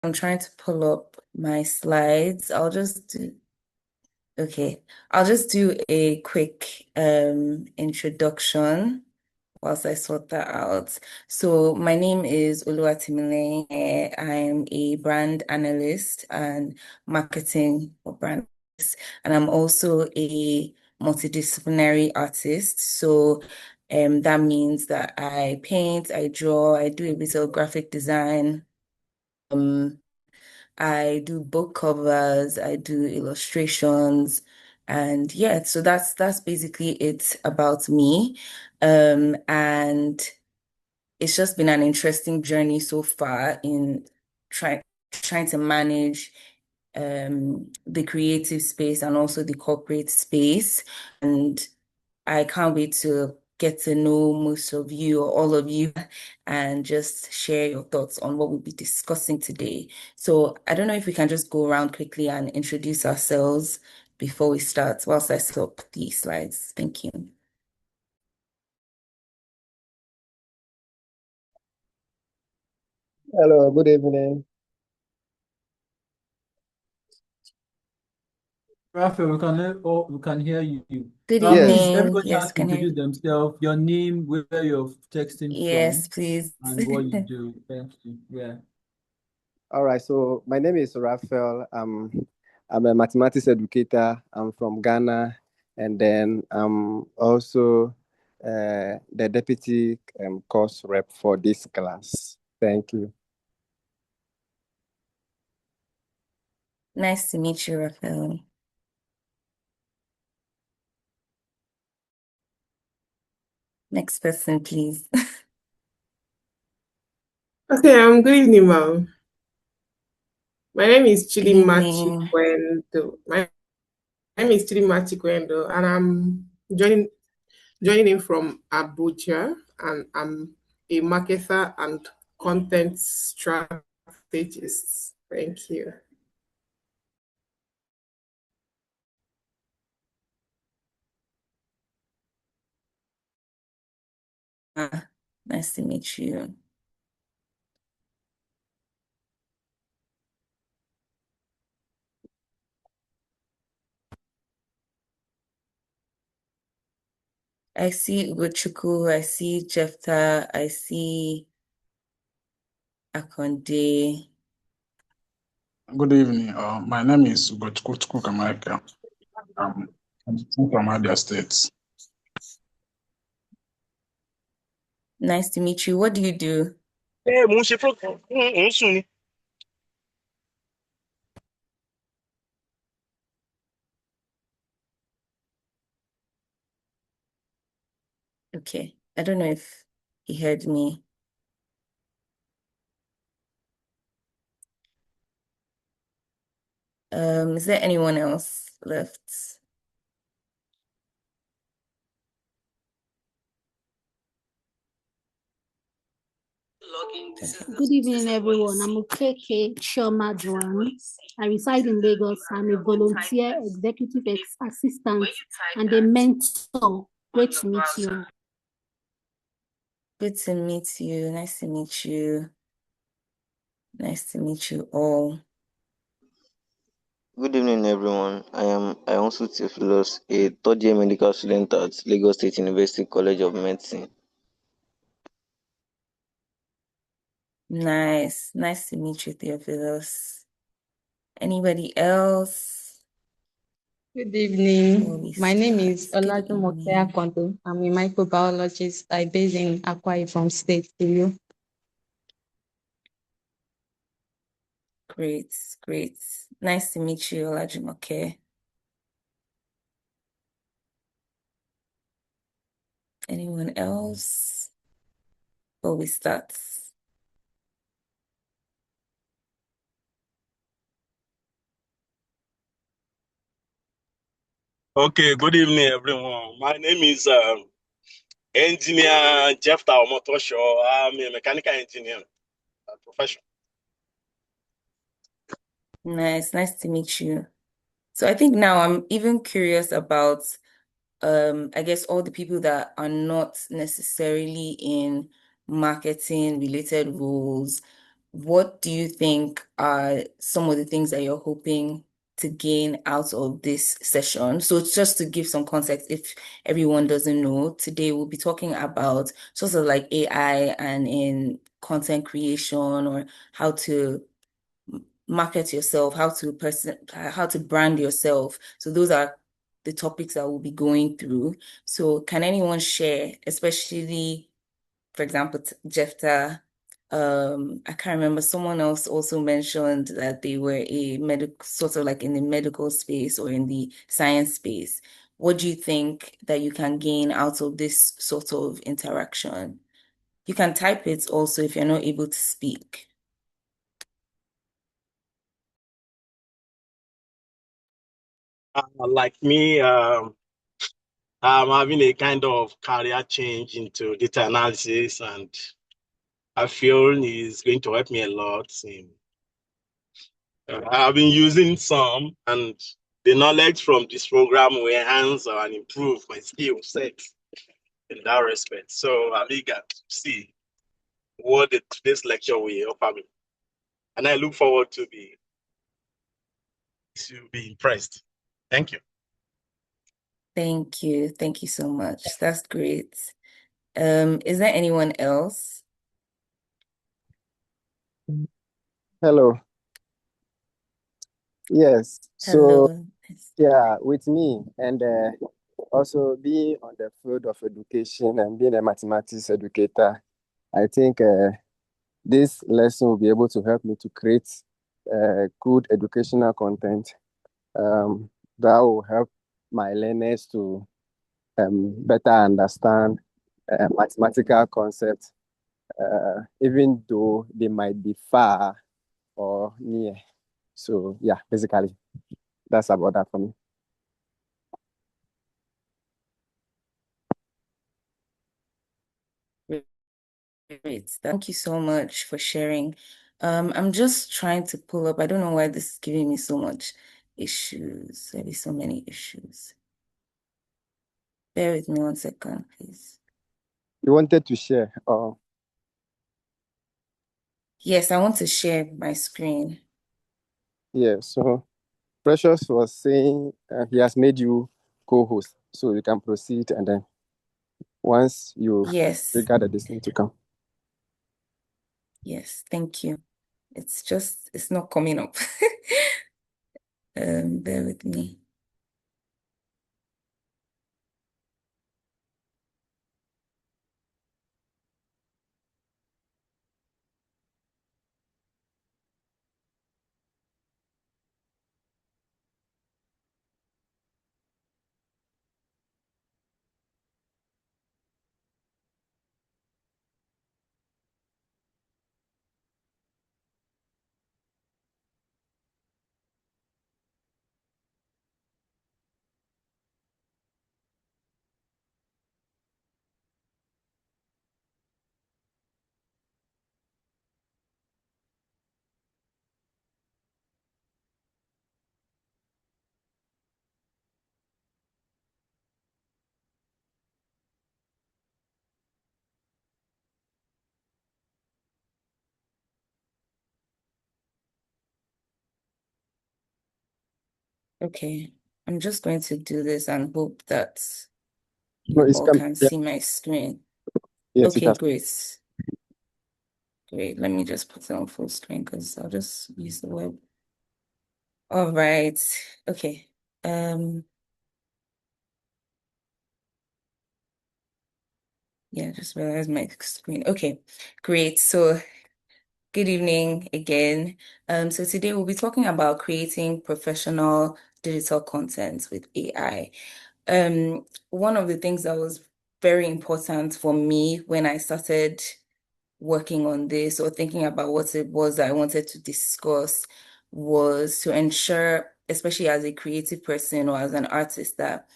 I'm trying to pull up my slides. I'll just do a quick introduction whilst I sort that out. So my name is Oluwatimileyin. I am a brand analyst and marketing for brands, and I'm also a multidisciplinary artist. So that means that I paint, I draw, I do a bit of graphic design. Um, I do book covers, I do illustrations, and yeah, so that's basically it about me. And it's just been an interesting journey so far in try, trying to manage the creative space and also the corporate space. And I can't wait to get to know most of you or all of you and just share your thoughts on what we'll be discussing today. So I don't know if we can just go around quickly and introduce ourselves before we start, whilst I set up the slides. Thank you. Hello, good evening. Raphael, we can hear you. Good Yes, Please, evening. everybody Yes, has to can hear. introduce themselves, your name, where you're texting Yes, from, please. and what you do. Thank you. Yeah. all right. So my name is Raphael. I'm a mathematics educator. I'm from Ghana, and then I'm also the deputy course rep for this class. Thank you. Nice to meet you, Rafael. Next person, please. Okay, good evening, ma'am. My name is Good Chidinma evening. Chikwendo. My name is Chidinma Chikwendo, and I'm joining in from Abuja, and I'm a marketer and content strategist. Thank you. Nice to meet you. I see Ugochukwu, I see Jefta, I see Akonde. Good evening. My name is Ugochukwu Kamaika. I'm from Abia State. Nice to meet you. What do you do? Okay. I don't know if he heard me. Is there anyone else left? Okay. Good evening, everyone. I'm Okeke Shoma Duan. I reside in Lagos. I'm a volunteer executive assistant and a mentor. Great to meet you. Good to meet you. Nice to meet you. Nice to meet you all. Good evening, everyone. I am also Theophilus, a third year medical student at Lagos State University College of Medicine. Nice. Nice to meet you, Theophilus. Anybody else? Good Before evening. we My name start. is Good Olajumoke evening. Akonde. I'm a microbiologist. I base in Akwa Ibom State, Eyo. Great, great. Nice to meet you, Olajumoke. Anyone else? Before we start. Okay, good evening, everyone. My name is Engineer Jefta Omotosho. I'm a mechanical engineer profession. Nice to meet you. So I think now I'm even curious about I guess all the people that are not necessarily in marketing related roles. what do you think are some of the things that you're hoping to gain out of this session? So just to give some context, if everyone doesn't know, today we'll be talking about sort of like AI and in content creation, or how to market yourself, how to brand yourself. So those are the topics that we'll be going through. So can anyone share, especially, for example, Jefta, I can't remember, someone else also mentioned that they were a medical, sort of like in the medical space or in the science space. What do you think that you can gain out of this sort of interaction? You can type it also if you're not able to speak. Like me, I'm having a kind of career change into data analysis, and I feel it's going to help me a lot. I've been using some, and the knowledge from this program will enhance and improve my skill set in that respect. So I'm eager to see what today's lecture will offer me, and I look forward to be impressed. Thank you. Thank you. Thank you so much. That's great. Is there anyone else? Hello. Yes. So Hello. yeah, with me and also being on the field of education and being a mathematics educator, I think this lesson will be able to help me to create good educational content that will help my learners to better understand mathematical concepts, even though they might be far or near. So yeah, basically, that's about that for me. Great. Thank you so much for sharing. I'm just trying to pull up. I don't know why this is giving me so much issues. Maybe so many issues. Bear with me 1 second, please. You wanted to share? Yes, I want to share my screen. Yeah, so Precious was saying he has made you co-host, so you can proceed, and then once you trigger the distance to come. Yes, thank you. It's not coming up. Bear with me. Okay, I'm just going to do this and hope that you all can see my screen. Yes, Okay, great. Great. Let me just put it on full screen because I'll just use the web. All right. Okay. Yeah, just realized my screen. Okay, great. So good evening again. So today we'll be talking about creating professional digital content with AI. One of the things that was very important for me when I started working on this or thinking about what it was that I wanted to discuss was to ensure, especially as a creative person or as an artist, that,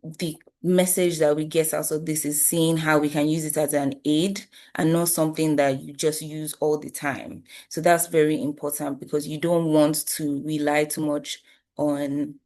the message that we get out of this is seeing how we can use it as an aid and not something that you just use all the time. So that's very important because you don't want to rely too much on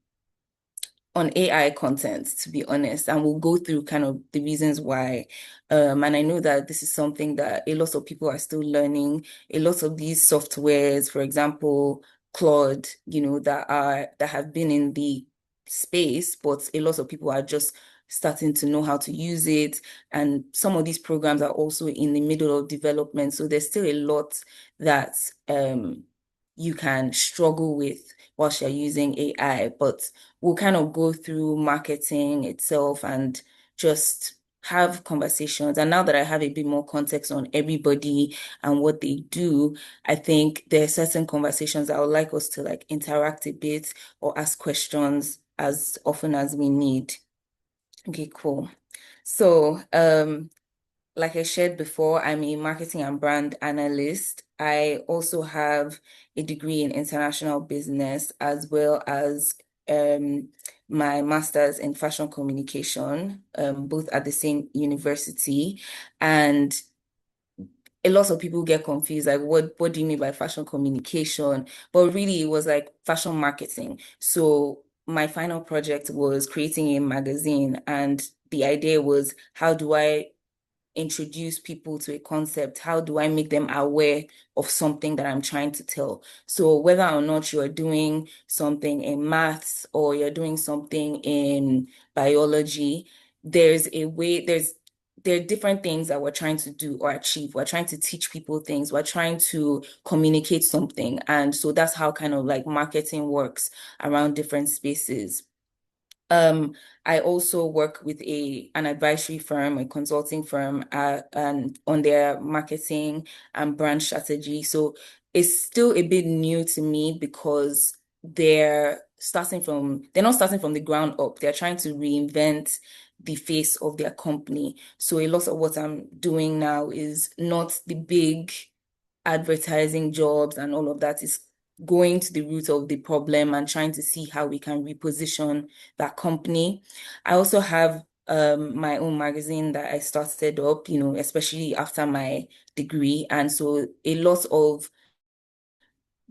on AI content, to be honest, and we'll go through kind of the reasons why. And I know that this is something that a lot of people are still learning. A lot of these softwares, for example, Claude, that have been in the space, but a lot of people are just starting to know how to use it. And some of these programs are also in the middle of development. So there's still a lot that you can struggle with whilst you're using AI, but we'll kind of go through marketing itself and just have conversations. And now that I have a bit more context on everybody and what they do, I think there are certain conversations I would like us to like interact a bit or ask questions as often as we need. Okay, cool. So, like I shared before, I'm a marketing and brand analyst. I also have a degree in international business as well as my master's in fashion communication, both at the same university. And a lot of people get confused, like what do you mean by fashion communication? But really it was like fashion marketing. So my final project was creating a magazine, and the idea was, how do I introduce people to a concept? How do I make them aware of something that I'm trying to tell? So whether or not you're doing something in maths or you're doing something in biology, there's a way, there are different things that we're trying to do or achieve. We're trying to teach people things. We're trying to communicate something. And so that's how kind of like marketing works around different spaces. I also work with an advisory firm, a consulting firm, and on their marketing and brand strategy. So it's still a bit new to me because they're not starting from the ground up. They're trying to reinvent the face of their company. So a lot of what I'm doing now is not the big advertising jobs and all of that. Is going to the root of the problem and trying to see how we can reposition that company. I also have my own magazine that I started up, especially after my degree. And so a lot of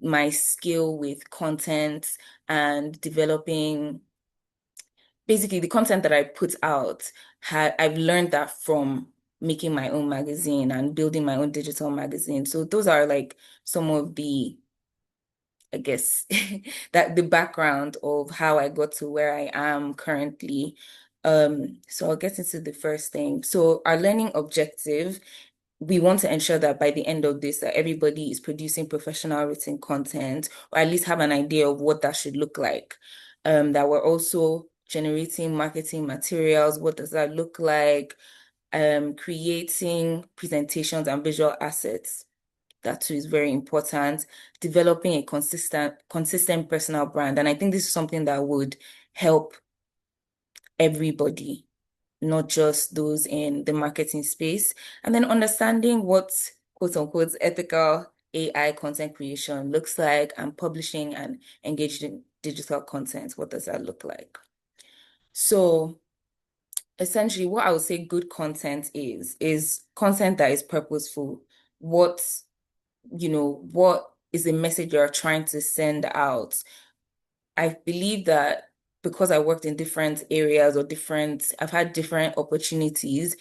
my skill with content and developing basically the content that I put out, I've learned that from making my own magazine and building my own digital magazine. So those are like some of the, I guess, that the background of how I got to where I am currently. So I'll get into the first thing. So our learning objective, we want to ensure that by the end of this, that everybody is producing professional written content, or at least have an idea of what that should look like. That we're also generating marketing materials. What does that look like? Creating presentations and visual assets. That too is very important. Developing a consistent personal brand. And I think this is something that would help everybody, not just those in the marketing space. And then understanding what quote unquote ethical AI content creation looks like, and publishing and engaged in digital content. What does that look like? So essentially what I would say good content is content that is purposeful. What is the message you're trying to send out? I believe that because I worked in different areas I've had different opportunities,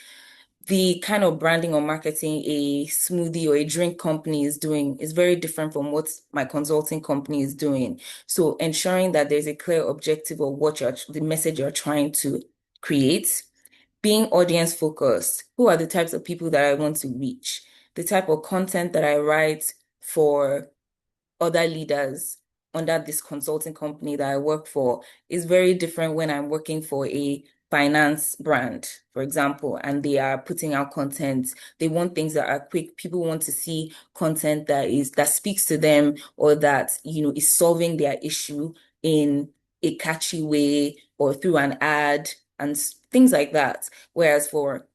the kind of branding or marketing a smoothie or a drink company is doing is very different from what my consulting company is doing. So ensuring that there's a clear objective of the message you're trying to create, being audience focused. Who are the types of people that I want to reach? The type of content that I write for other leaders under this consulting company that I work for is very different when I'm working for a finance brand, for example, and they are putting out content. They want things that are quick. People want to see content that speaks to them, or that, is solving their issue in a catchy way or through an ad and things like that. Whereas for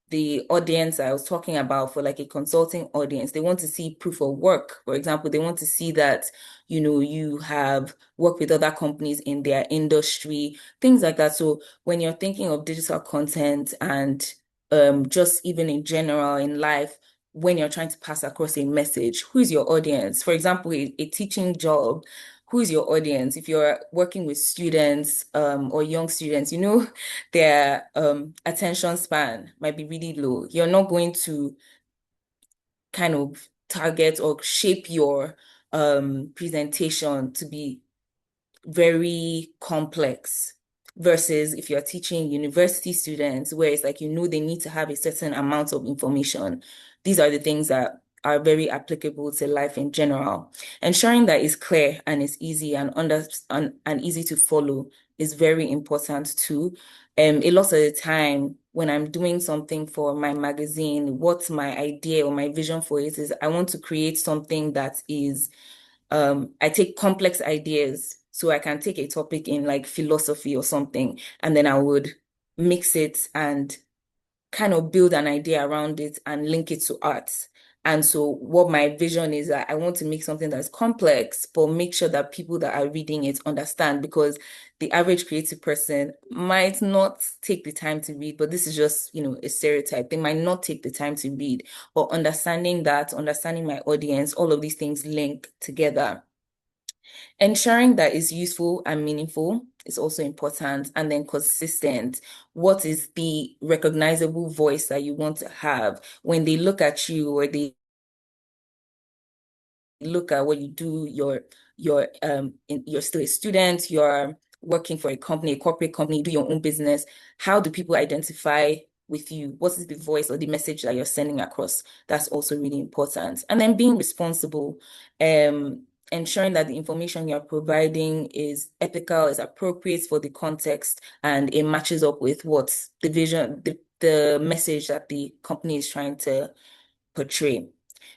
the audience I was talking about, for like a consulting audience, they want to see proof of work. For example, they want to see that, you have worked with other companies in their industry, things like that. So when you're thinking of digital content and just even in general in life, when you're trying to pass across a message, who is your audience? For example, a teaching job, who is your audience? If you're working with students or young students, you know, their attention span might be really low. You're not going to kind of target or shape your presentation to be very complex versus if you're teaching university students where it's like, you know, they need to have a certain amount of information. These are the things that are very applicable to life in general. Ensuring that it's clear and it's easy and easy to follow is very important too. A lot of the time when I'm doing something for my magazine, what's my idea or my vision for it is I want to create something that is I take complex ideas. So I can take a topic in like philosophy or something, and then I would mix it and kind of build an idea around it and link it to art. And so what my vision is that I want to make something that's complex, but make sure that people that are reading it understand, because the average creative person might not take the time to read, but this is just, you know, a stereotype. They might not take the time to read, but understanding that, understanding my audience, all of these things link together. Ensuring that it's useful and meaningful is also important, and then consistent. What is the recognizable voice that you want to have when they look at you or they look at what you do, you're still a student, you're working for a company, a corporate company, you do your own business. How do people identify with you? What is the voice or the message that you're sending across? That's also really important. And then being responsible, ensuring that the information you're providing is ethical, is appropriate for the context, and it matches up with what's the vision, the message that the company is trying to portray.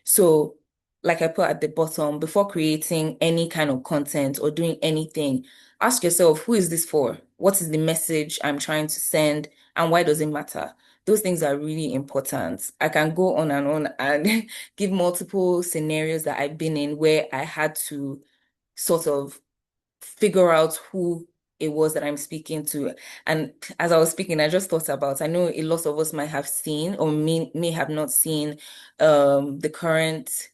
So, like I put at the bottom, before creating any kind of content or doing anything, ask yourself, who is this for? What is the message I'm trying to send, and why does it matter? Those things are really important. I can go on and give multiple scenarios that I've been in where I had to sort of figure out who it was that I'm speaking to. And as I was speaking, I just thought about, I know a lot of us might have seen or may have not seen the current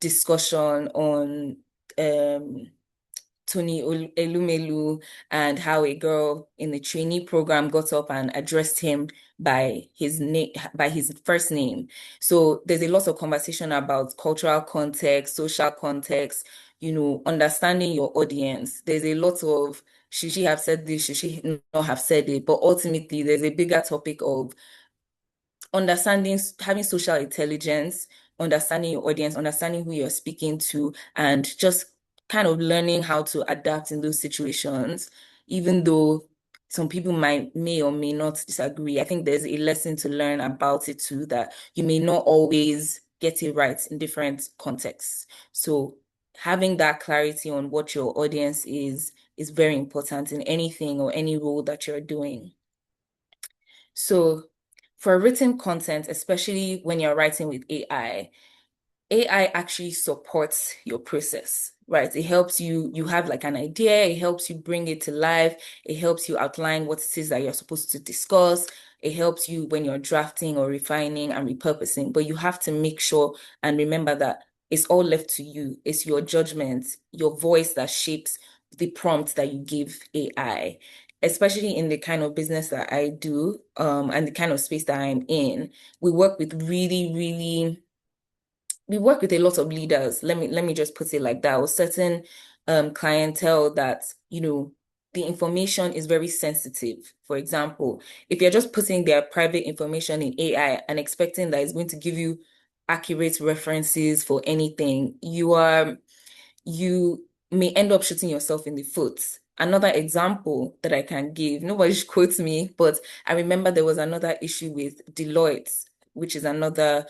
discussion on Tony Elumelu and how a girl in the trainee program got up and addressed him by his name, by his first name. So there's a lot of conversation about cultural context, social context, you know, understanding your audience. There's a lot of should she have said this, should she not have said it? But ultimately, there's a bigger topic of understanding, having social intelligence, understanding your audience, understanding who you're speaking to, and just kind of learning how to adapt in those situations, even though some people may or may not disagree. I think there's a lesson to learn about it too, that you may not always get it right in different contexts. So having that clarity on what your audience is very important in anything or any role that you're doing. So for written content, especially when you're writing with AI actually supports your process, right? It helps you have like an idea, it helps you bring it to life, it helps you outline what it is that you're supposed to discuss, it helps you when you're drafting or refining and repurposing, but you have to make sure and remember that it's all left to you. It's your judgment, your voice that shapes the prompt that you give AI. Especially in the kind of business that I do, and the kind of space that I'm in, we work with we work with a lot of leaders. Let me just put it like that. Or certain clientele that, you know, the information is very sensitive. For example, if you're just putting their private information in AI and expecting that it's going to give you accurate references for anything, you may end up shooting yourself in the foot. Another example that I can give, nobody should quote me, but I remember there was another issue with Deloitte, which is another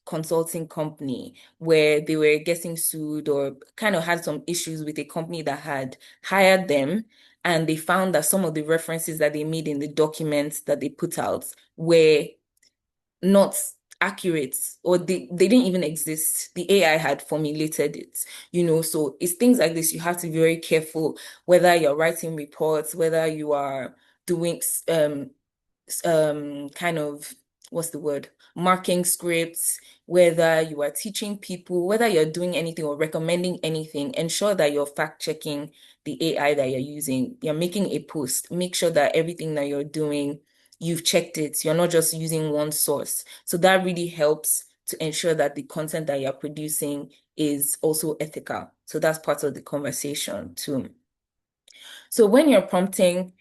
consulting company, where they were getting sued or kind of had some issues with a company that had hired them. And they found that some of the references that they made in the documents that they put out were not accurate, or they didn't even exist. The AI had formulated it, you know. So it's things like this. You have to be very careful whether you're writing reports, whether you are doing kind of, what's the word? marking scripts, whether you are teaching people, whether you're doing anything or recommending anything, ensure that you're fact checking the AI that you're using. You're making a post, make sure that everything that you're doing, you've checked it. You're not just using one source. So that really helps to ensure that the content that you're producing is also ethical. So that's part of the conversation too. So when you're prompting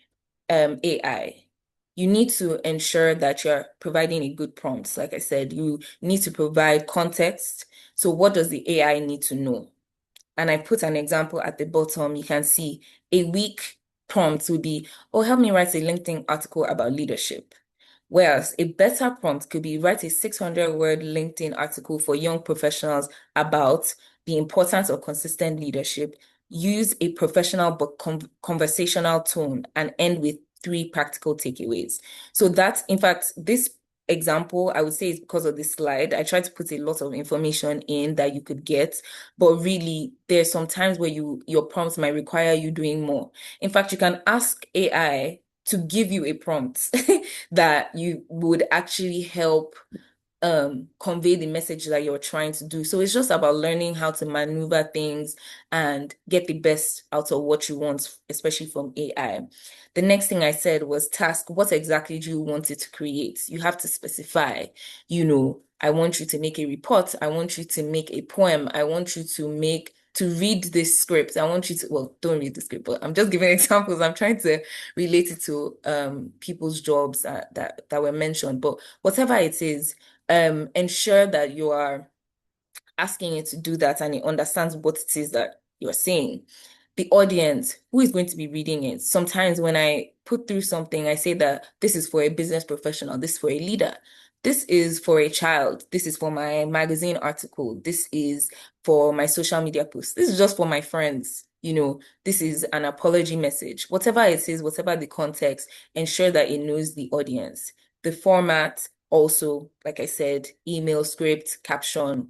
AI, you need to ensure that you're providing a good prompt. Like I said, you need to provide context. So what does the AI need to know? And I put an example at the bottom. You can see a weak prompt would be, oh, help me write a LinkedIn article about leadership. Whereas a better prompt could be write a 600-word LinkedIn article for young professionals about the importance of consistent leadership. Use a professional but conversational tone and end with 3 practical takeaways. So that's, in fact, this example, I would say, is because of this slide. I tried to put a lot of information in that you could get, but really there's some times where your prompts might require you doing more. In fact, you can ask AI to give you a prompt that you would actually help convey the message that you're trying to do. So it's just about learning how to maneuver things and get the best out of what you want, especially from AI. The next thing I said was task. What exactly do you want it to create? You have to specify, I want you to make a report. I want you to make a poem. I want you to read this script. I want you to, well, don't read the script, but I'm just giving examples. I'm trying to relate it to people's jobs that were mentioned. But whatever it is, ensure that you are asking it to do that and it understands what it is that you're saying. The audience, who is going to be reading it? Sometimes when I put through something, I say that this is for a business professional, this is for a leader, this is for a child, this is for my magazine article, this is for my social media post, this is just for my friends. This is an apology message. Whatever it is, whatever the context, ensure that it knows the audience. The format, also, like I said, email, script, caption,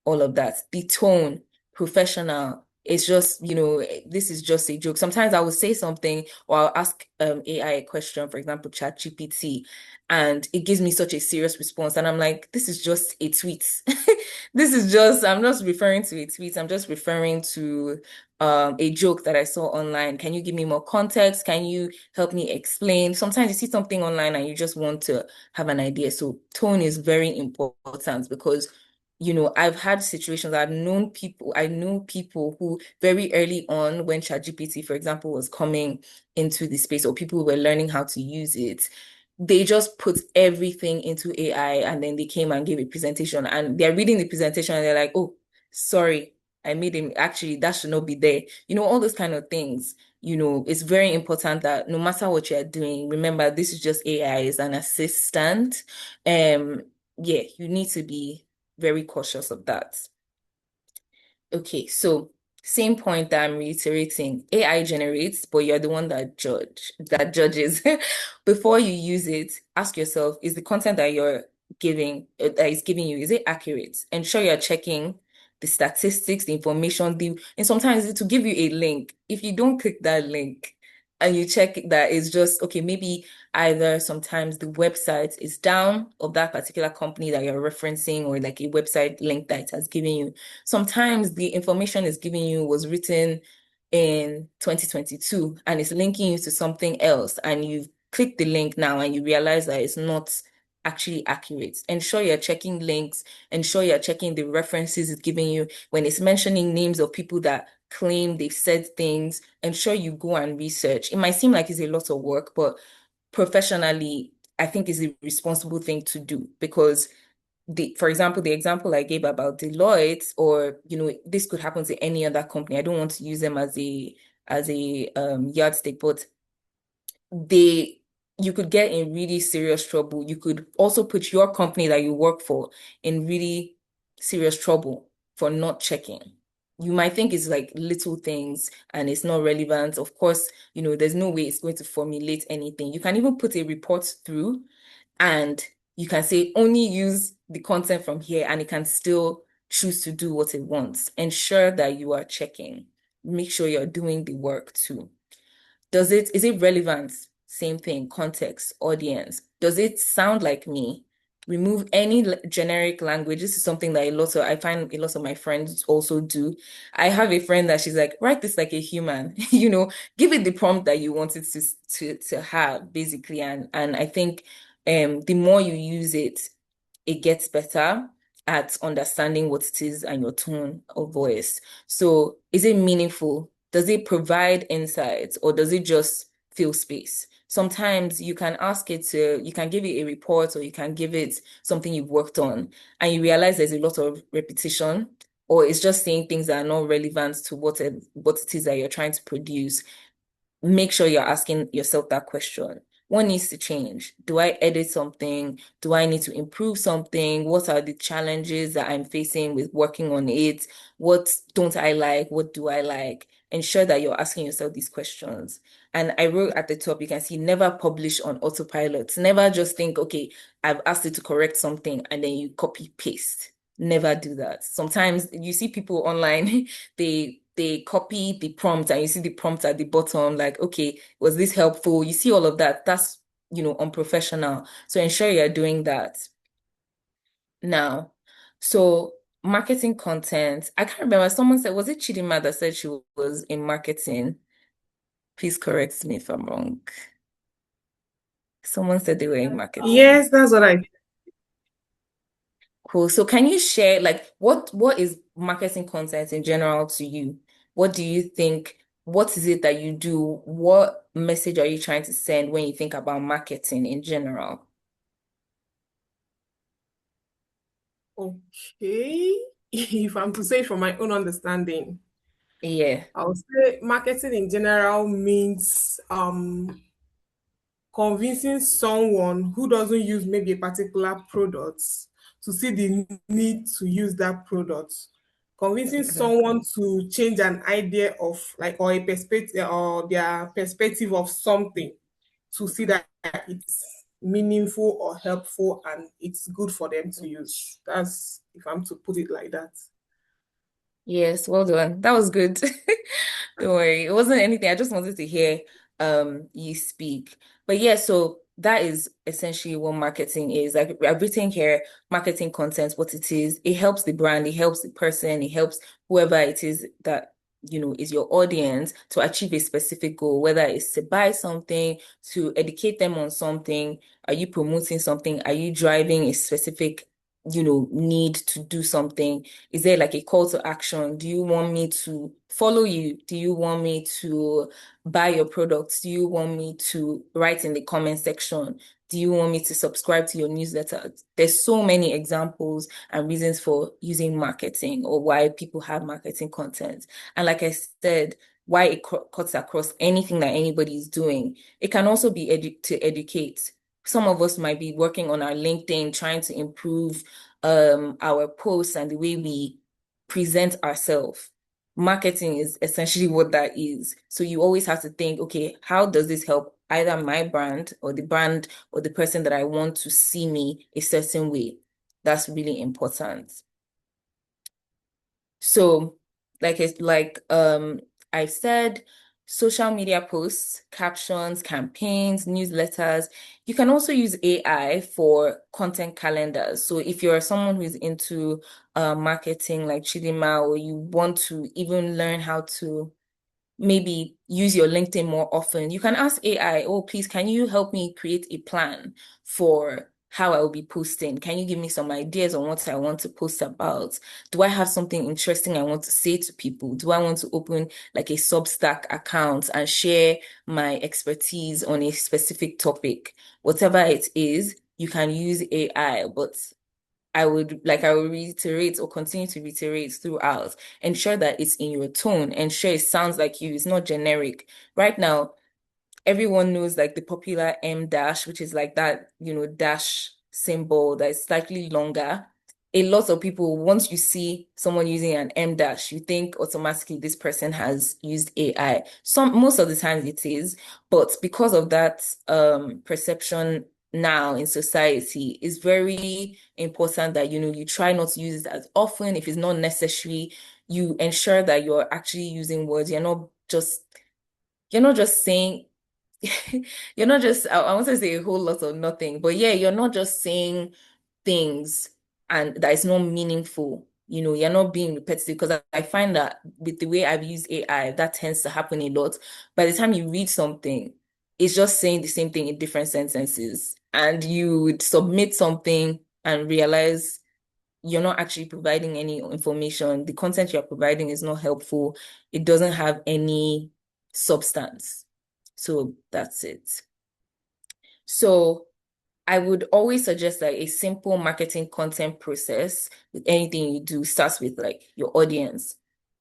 all of that. The tone, professional. It's just, this is just a joke. Sometimes I will say something or I'll ask AI a question, for example, ChatGPT, and it gives me such a serious response. And I'm like, this is just a tweet. I'm not referring to a tweet. I'm just referring to a joke that I saw online. Can you give me more context? Can you help me explain? Sometimes you see something online and you just want to have an idea. So tone is very important because I've had situations, I know people who very early on when ChatGPT, for example, was coming into the space or people were learning how to use it, they just put everything into AI and then they came and gave a presentation and they're reading the presentation and they're like, oh, sorry, I made him, actually, that should not be there. All those kind of things. It's very important that no matter what you're doing, remember, this is just AI, is an assistant. Yeah, you need to be very cautious of that. Okay, so same point that I'm reiterating. AI generates, but you're the one that judges. Before you use it, ask yourself, is the content that you're giving, that is giving you, is it accurate? Ensure you're checking the statistics, the information, and sometimes it will give you a link. If you don't click that link and you check that it's just, okay, maybe either sometimes the website is down of that particular company that you're referencing or like a website link that it has given you. Sometimes the information it's giving you was written in 2022 and it's linking you to something else and you've clicked the link now and you realize that it's not actually accurate. Ensure you're checking links, ensure you're checking the references it's giving you. When it's mentioning names of people that claim they've said things, ensure you go and research. It might seem like it's a lot of work, but professionally, I think is a responsible thing to do because for example, the example I gave about Deloitte, or this could happen to any other company. I don't want to use them as a yardstick, but you could get in really serious trouble. You could also put your company that you work for in really serious trouble for not checking. You might think it's like little things and it's not relevant. Of course, there's no way it's going to formulate anything. You can even put a report through and you can say only use the content from here and it can still choose to do what it wants. Ensure that you are checking. Make sure you're doing the work too. Is it relevant? Same thing, context, audience. Does it sound like me? remove any generic language. This is something that I find a lot of my friends also do. I have a friend that she's like, write this like a human, give it the prompt that you want it to have, basically. And I think the more you use it, it gets better at understanding what it is and your tone of voice. So is it meaningful? Does it provide insights, or does it just fill space? Sometimes you can you can give it a report, or you can give it something you've worked on, and you realize there's a lot of repetition, or it's just saying things that are not relevant to what it is that you're trying to produce. Make sure you're asking yourself that question. What needs to change? Do I edit something? Do I need to improve something? What are the challenges that I'm facing with working on it? What don't I like? What do I like? Ensure that you're asking yourself these questions. And I wrote at the top, you can see never publish on autopilot. Never just think, okay, I've asked it to correct something and then you copy paste. Never do that. Sometimes you see people online, they copy the prompt and you see the prompt at the bottom, like, okay, was this helpful? You see all of that. That's, unprofessional. So ensure you're doing that. Now, so marketing content. I can't remember. Someone said, was it Chidima that said she was in marketing? Please correct me if I'm wrong. Someone said they were in marketing. Yes, that's what I. Cool. So can you share, like, what is marketing content in general to you? What do you think? What is it that you do? What message are you trying to send when you think about marketing in general? Okay. If I'm to say it from my own understanding, Yeah, I would say marketing in general means convincing someone who doesn't use maybe a particular product to see the need to use that product. Convincing someone exactly. to change an idea of like or a perspective or their perspective of something to see that it's meaningful or helpful and it's good for them to use. That's if I'm to put it like that. Yes, well done. That was good. Don't worry. It wasn't anything. I just wanted to hear you speak. But yeah, so that is essentially what marketing is. Like I've written here, marketing content, what it is. It helps the brand, it helps the person, it helps whoever it is that is your audience to achieve a specific goal, whether it's to buy something, to educate them on something. Are you promoting something? Are you driving a specific, need to do something? Is there like a call to action? Do you want me to follow you? Do you want me to buy your products? Do you want me to write in the comment section? Do you want me to subscribe to your newsletter? There's so many examples and reasons for using marketing or why people have marketing content. And like I said, why it cuts across anything that anybody is doing. It can also be to educate. Some of us might be working on our LinkedIn, trying to improve our posts and the way we present ourselves. Marketing is essentially what that is. So you always have to think, okay, how does this help either my brand or the person that I want to see me a certain way? That's really important. So I said, social media posts, captions, campaigns, newsletters. You can also use AI for content calendars. So if you're someone who's into marketing like Chidima, or you want to even learn how to maybe use your LinkedIn more often, you can ask AI, oh, please, can you help me create a plan for how I will be posting? Can you give me some ideas on what I want to post about? Do I have something interesting I want to say to people? Do I want to open like a Substack account and share my expertise on a specific topic? Whatever it is, you can use AI, but I would reiterate or continue to reiterate throughout. Ensure that it's in your tone. Ensure it sounds like you. It's not generic. Right now, everyone knows like the popular M dash, which is like that, dash symbol that is slightly longer. A lot of people, once you see someone using an M dash, you think automatically this person has used AI. Most of the times it is, but because of that perception now in society, it's very important that you try not to use it as often. If it's not necessary, you ensure that you're actually using words. You're not just saying you're not just, I want to say a whole lot of nothing, but yeah, you're not just saying things and that is not meaningful. You're not being repetitive, because I find that with the way I've used AI, that tends to happen a lot. By the time you read something, it's just saying the same thing in different sentences, and you would submit something and realize you're not actually providing any information. The content you're providing is not helpful. It doesn't have any substance. So that's it. So I would always suggest like a simple marketing content process with anything you do starts with like your audience,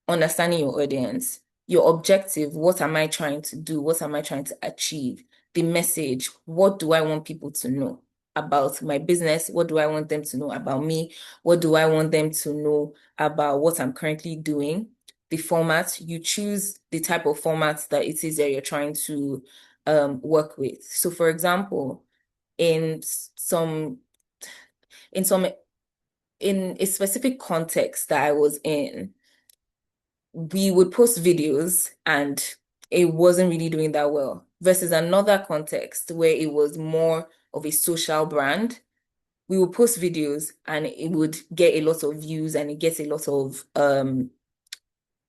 understanding your audience, your objective. What am I trying to do? What am I trying to achieve? The message. What do I want people to know about my business? What do I want them to know about me? What do I want them to know about what I'm currently doing? The format. You choose the type of format that it is that you're trying to work with. So for example, in some in a specific context that I was in, we would post videos and it wasn't really doing that well, versus another context where it was more of a social brand. We would post videos and it would get a lot of views and it gets a lot of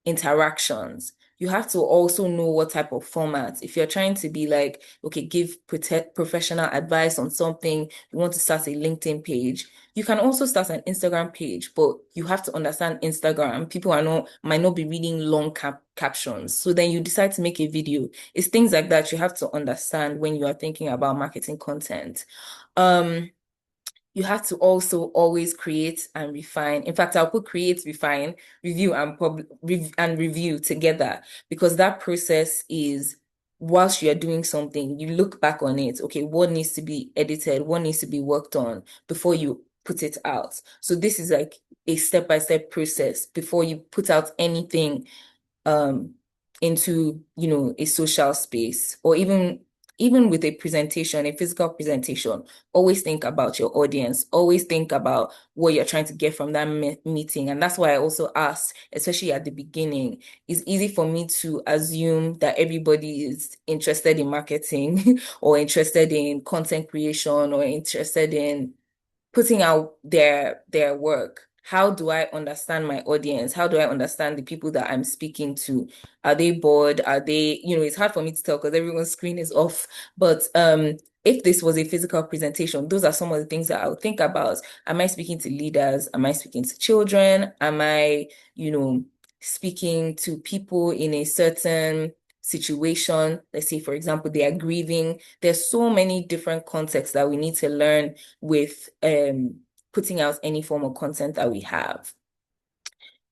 interactions. You have to also know what type of format. If you're trying to be like, okay, give professional advice on something, you want to start a LinkedIn page, you can also start an Instagram page, but you have to understand Instagram. People might not be reading long captions. So then you decide to make a video. It's things like that you have to understand when you are thinking about marketing content. You have to also always create and refine. In fact, I'll put create, refine, review, and review together, because that process is, whilst you're doing something, you look back on it. Okay, what needs to be edited? What needs to be worked on before you put it out? So this is like a step-by-step process before you put out anything into, a social space, or even with a presentation, a physical presentation. Always think about your audience, always think about what you're trying to get from that meeting. And that's why I also asked, especially at the beginning, it's easy for me to assume that everybody is interested in marketing or interested in content creation or interested in putting out their work. How do I understand my audience? How do I understand the people that I'm speaking to? Are they bored? Are they, it's hard for me to tell because everyone's screen is off. But if this was a physical presentation, those are some of the things that I would think about. Am I speaking to leaders? Am I speaking to children? Am I, speaking to people in a certain situation? Let's say, for example, they are grieving. There's so many different contexts that we need to learn with putting out any form of content that we have.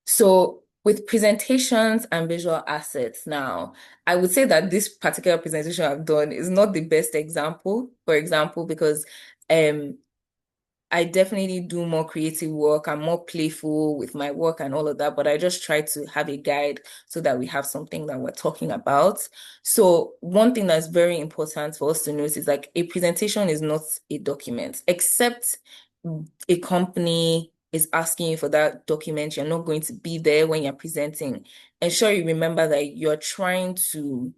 So with presentations and visual assets now, I would say that this particular presentation I've done is not the best example, for example, because I definitely do more creative work. I'm more playful with my work and all of that, but I just try to have a guide so that we have something that we're talking about. So one thing that's very important for us to note is like a presentation is not a document, except a company is asking you for that document. You're not going to be there when you're presenting. Ensure you remember that you're trying to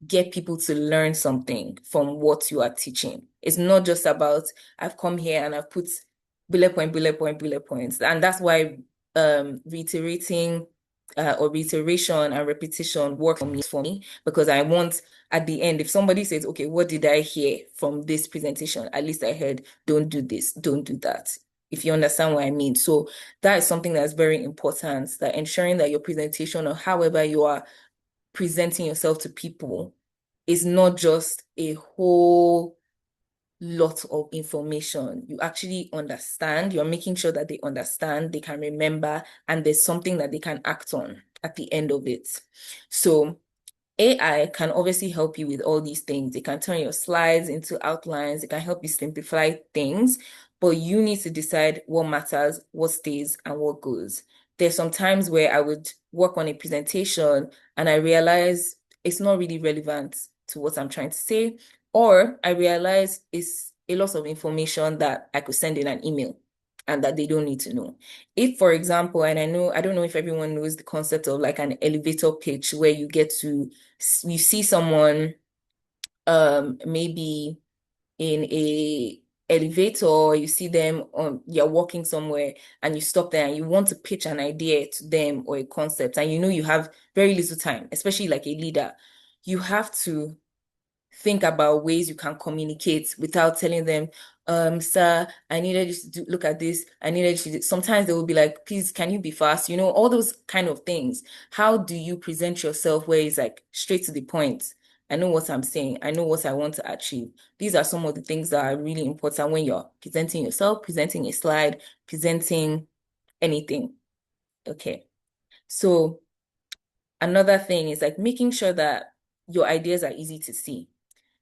get people to learn something from what you are teaching. It's not just about, I've come here and I've put bullet point, bullet point, bullet points. And that's why reiteration and repetition work for me, because I want at the end, if somebody says, okay, what did I hear from this presentation? At least I heard, don't do this, don't do that. If you understand what I mean. So that is something that's very important, that ensuring that your presentation or however you are presenting yourself to people is not just a whole lot of information. You actually understand, you're making sure that they understand, they can remember, and there's something that they can act on at the end of it. So AI can obviously help you with all these things. It can turn your slides into outlines. It can help you simplify things, but you need to decide what matters, what stays, and what goes. There's some times where I would work on a presentation and I realize it's not really relevant to what I'm trying to say, or I realize it's a lot of information that I could send in an email and that they don't need to know. If, for example, and I don't know if everyone knows the concept of like an elevator pitch, where you see someone maybe in elevator, or you see them on, you're walking somewhere and you stop there and you want to pitch an idea to them or a concept, and you know you have very little time, especially like a leader, you have to think about ways you can communicate without telling them, sir, I needed you to look at this. I needed you to, sometimes they will be like, please, can you be fast? You know, all those kind of things. How do you present yourself where it's like straight to the point? I know what I'm saying. I know what I want to achieve. These are some of the things that are really important when you're presenting yourself, presenting a slide, presenting anything. Okay. So another thing is like making sure that your ideas are easy to see.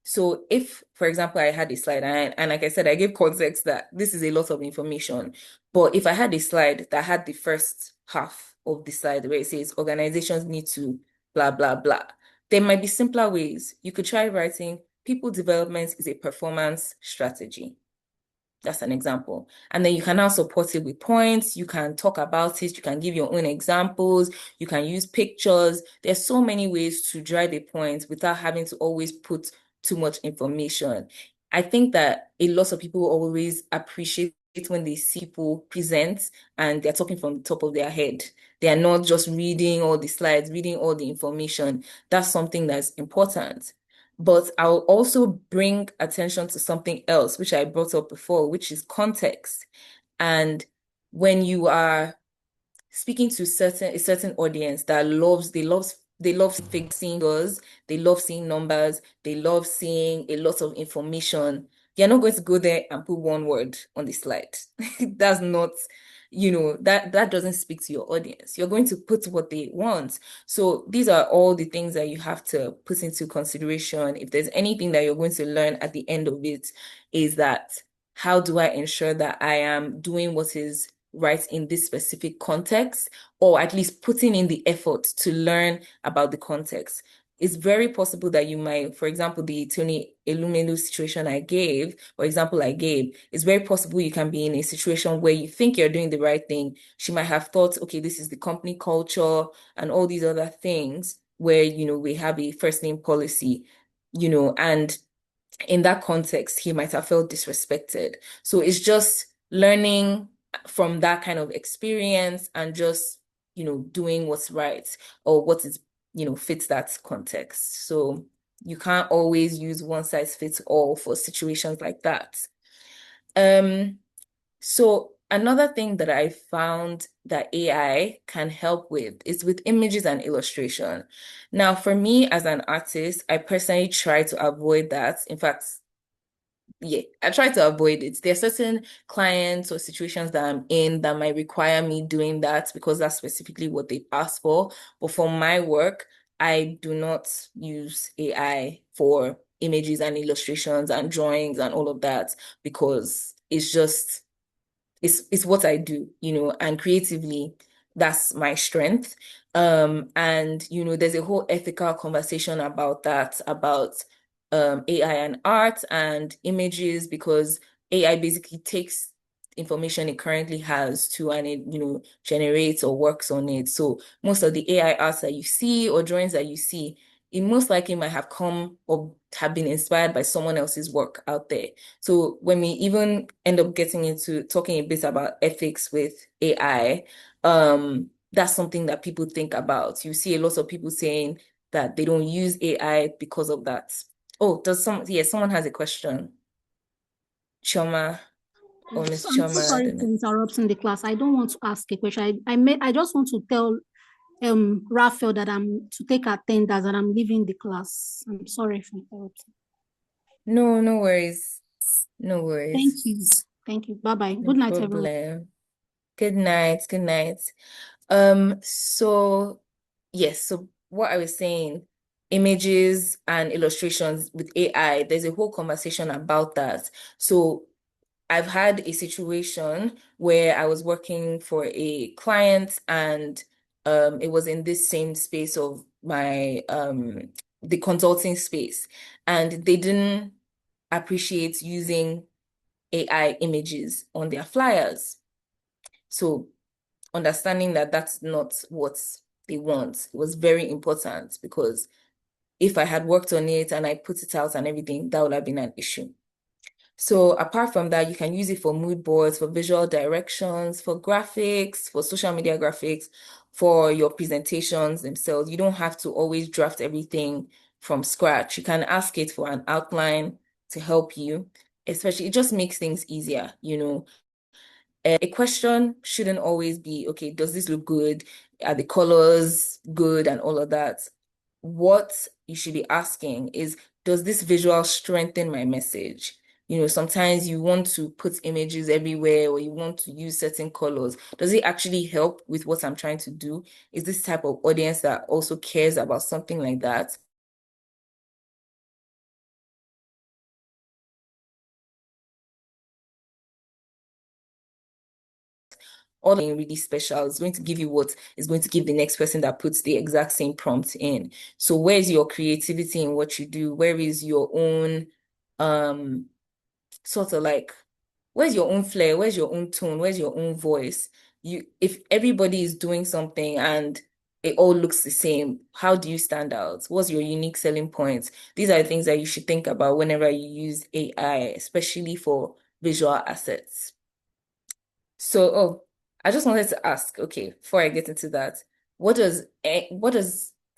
So if, for example, I had a slide and like I said, I gave context that this is a lot of information, but if I had a slide that had the first half of the slide where it says organizations need to blah, blah, blah, there might be simpler ways. You could try writing people development is a performance strategy. That's an example. And then you can now support it with points. You can talk about it. You can give your own examples. You can use pictures. There's so many ways to drive a point without having to always put too much information. I think that a lot of people always appreciate it when they see people present and they're talking from the top of their head. They are not just reading all the slides, reading all the information. That's something that's important. But I'll also bring attention to something else, which I brought up before, which is context. And when you are speaking to a certain audience that they love figures, they love seeing numbers, they love seeing a lot of information. You're not going to go there and put one word on the slide. That's not, that doesn't speak to your audience. You're going to put what they want. So these are all the things that you have to put into consideration. If there's anything that you're going to learn at the end of it, is that how do I ensure that I am doing what is right in this specific context, or at least putting in the effort to learn about the context. It's very possible that you might, for example, the Tony Elumelu situation I gave, or example I gave, it's very possible you can be in a situation where you think you're doing the right thing. She might have thought, okay, this is the company culture and all these other things where, we have a first name policy, and in that context, he might have felt disrespected. So it's just learning from that kind of experience and just, doing what's right or what is, fits that context. So you can't always use one size fits all for situations like that. So another thing that I found that AI can help with is with images and illustration. Now, for me as an artist, I personally try to avoid that. In fact, yeah, I try to avoid it. There are certain clients or situations that I'm in that might require me doing that because that's specifically what they asked for. But for my work, I do not use AI for images and illustrations and drawings and all of that because it's what I do, and creatively, that's my strength. And there's a whole ethical conversation about that, about AI and art and images, because AI basically takes information it currently has and it, generates or works on it. So most of the AI arts that you see or drawings that you see, it most likely might have come or have been inspired by someone else's work out there. So when we even end up getting into talking a bit about ethics with AI, that's something that people think about. You see a lot of people saying that they don't use AI because of that. Oh, someone has a question. Chioma or Miss I'm so Chioma, I sorry don't to know. interrupt in the class. I don't want to ask a question. I just want to tell Raphael that I'm to take attendance and I'm leaving the class. I'm sorry for interrupting. No, no worries. No worries. Thank you. Thank you. Bye-bye. No Good night, everyone. problem. Good night. Good night. So yes, so what I was saying, images and illustrations with AI, there's a whole conversation about that. So I've had a situation where I was working for a client and it was in this same space of my the consulting space, and they didn't appreciate using AI images on their flyers. So understanding that that's not what they want was very important, because if I had worked on it and I put it out and everything, that would have been an issue. So apart from that, you can use it for mood boards, for visual directions, for graphics, for social media graphics, for your presentations themselves. You don't have to always draft everything from scratch. You can ask it for an outline to help you, especially it just makes things easier, you know. A question shouldn't always be, okay, does this look good? Are the colors good and all of that? What you should be asking is, does this visual strengthen my message? You know, sometimes you want to put images everywhere or you want to use certain colors. Does it actually help with what I'm trying to do? Is this type of audience that also cares about something like that? All really special. It's going to give you what is going to give the next person that puts the exact same prompt in. So where's your creativity in what you do? Where is your own sort of like, where's your own flair? Where's your own tone? Where's your own voice? If everybody is doing something and it all looks the same, how do you stand out? What's your unique selling points? These are the things that you should think about whenever you use AI, especially for visual assets. So, I just wanted to ask, okay, before I get into that,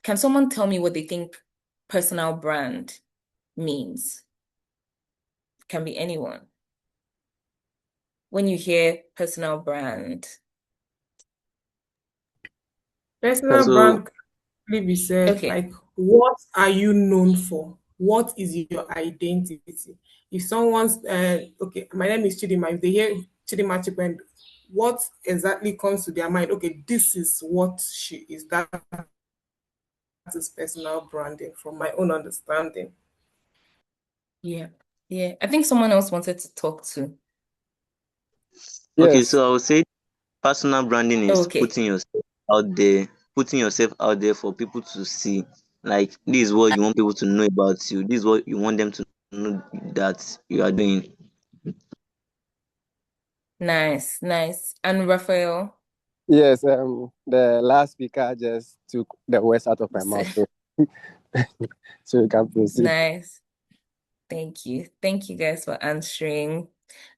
can someone tell me what they think personal brand means? Can be anyone. When you hear personal brand. Personal brand can be said, Okay. like, what are you known for? What is your identity? If someone's, okay, my name is Chidima, if they hear Chidima Chipend, what exactly comes to their mind? Okay, this is what she is. That is personal branding from my own understanding. Yeah. Yeah. I think someone else wanted to talk to. Okay, Yes. so I would say personal branding is Okay. putting yourself out there for people to see. Like, this is what you want people to know about you. This is what you want them to know that you are doing. Nice, nice. And Raphael? Yes, the last speaker just took the words out of my mouth, so, so you can proceed. Nice. Thank you. Thank you guys for answering.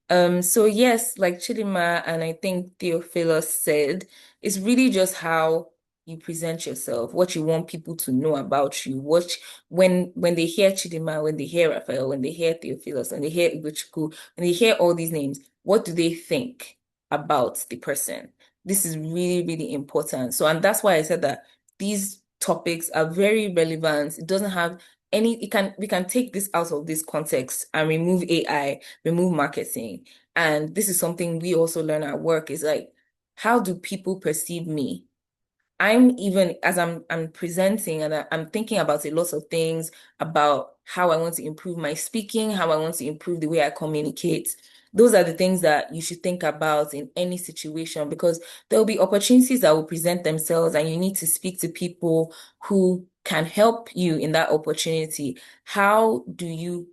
So yes, like Chidima and I think Theophilus said, it's really just how you present yourself, what you want people to know about you. When they hear Chidima, when they hear Raphael, when they hear Theophilus, when they hear Ugochukwu, when they hear all these names, what do they think about the person? This is really, really important. So, and that's why I said that these topics are very relevant. It doesn't have we can take this out of this context and remove AI, remove marketing. And this is something we also learn at work is like, how do people perceive me? As I'm presenting and I'm thinking about a lot of things about how I want to improve my speaking, how I want to improve the way I communicate. Those are the things that you should think about in any situation because there will be opportunities that will present themselves and you need to speak to people who can help you in that opportunity. How do you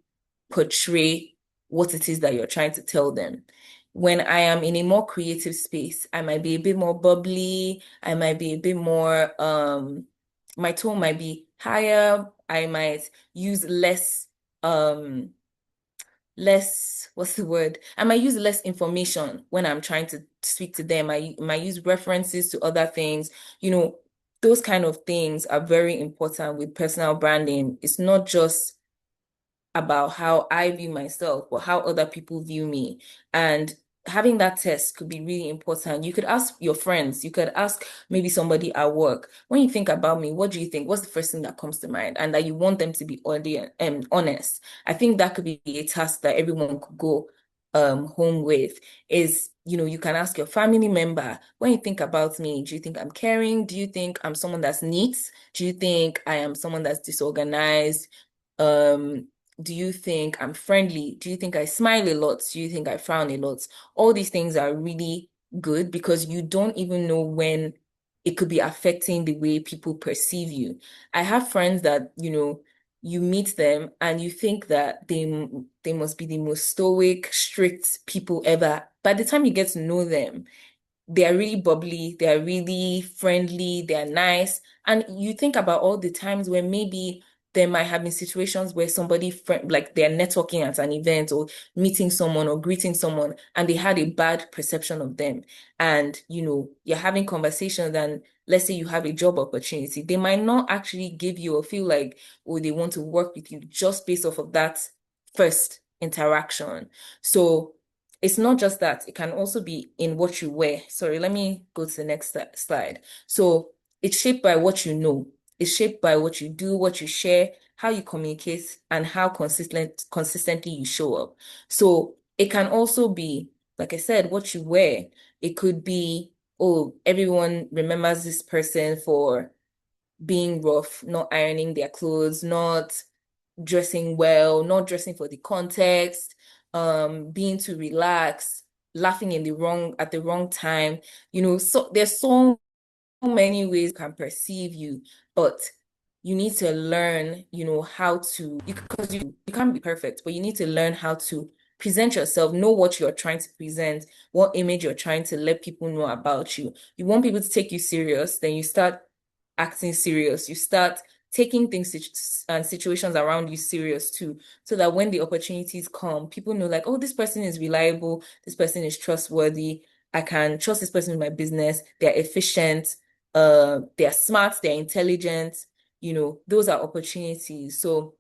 portray what it is that you're trying to tell them? When I am in a more creative space, I might be a bit more bubbly, I might be a bit more my tone might be higher, I might use what's the word? I might use less information when I'm trying to speak to them. I might use references to other things. You know, those kind of things are very important with personal branding. It's not just about how I view myself, but how other people view me. And having that test could be really important. You could ask your friends, you could ask maybe somebody at work, when you think about me, what do you think? What's the first thing that comes to mind? And that you want them to be honest. I think that could be a task that everyone could go home with is, you know, you can ask your family member, when you think about me, do you think I'm caring? Do you think I'm someone that's neat? Do you think I am someone that's disorganized? Do you think I'm friendly? Do you think I smile a lot? Do you think I frown a lot? All these things are really good because you don't even know when it could be affecting the way people perceive you. I have friends that, you know, you meet them and you think that they must be the most stoic, strict people ever. By the time you get to know them, they are really bubbly, they are really friendly, they are nice. And you think about all the times where maybe there might have been situations where somebody, like they're networking at an event or meeting someone or greeting someone, and they had a bad perception of them. And, you're having conversations, and let's say you have a job opportunity, they might not actually give you or feel like, oh, they want to work with you just based off of that first interaction. So it's not just that, it can also be in what you wear. Sorry, let me go to the next slide. So it's shaped by what you know. It's shaped by what you do, what you share, how you communicate, and how consistently you show up. So it can also be, like I said, what you wear. It could be, oh, everyone remembers this person for being rough, not ironing their clothes, not dressing well, not dressing for the context, being too relaxed, laughing at the wrong time. So there's so many ways you can perceive you, but you need to learn, how to, because you can't be perfect, but you need to learn how to present yourself, know what you're trying to present, what image you're trying to let people know about you. You want people to take you serious, then you start acting serious. You start taking things and situations around you serious too, so that when the opportunities come, people know like, oh, this person is reliable, this person is trustworthy, I can trust this person in my business, they're efficient, they're smart, they're intelligent, those are opportunities. So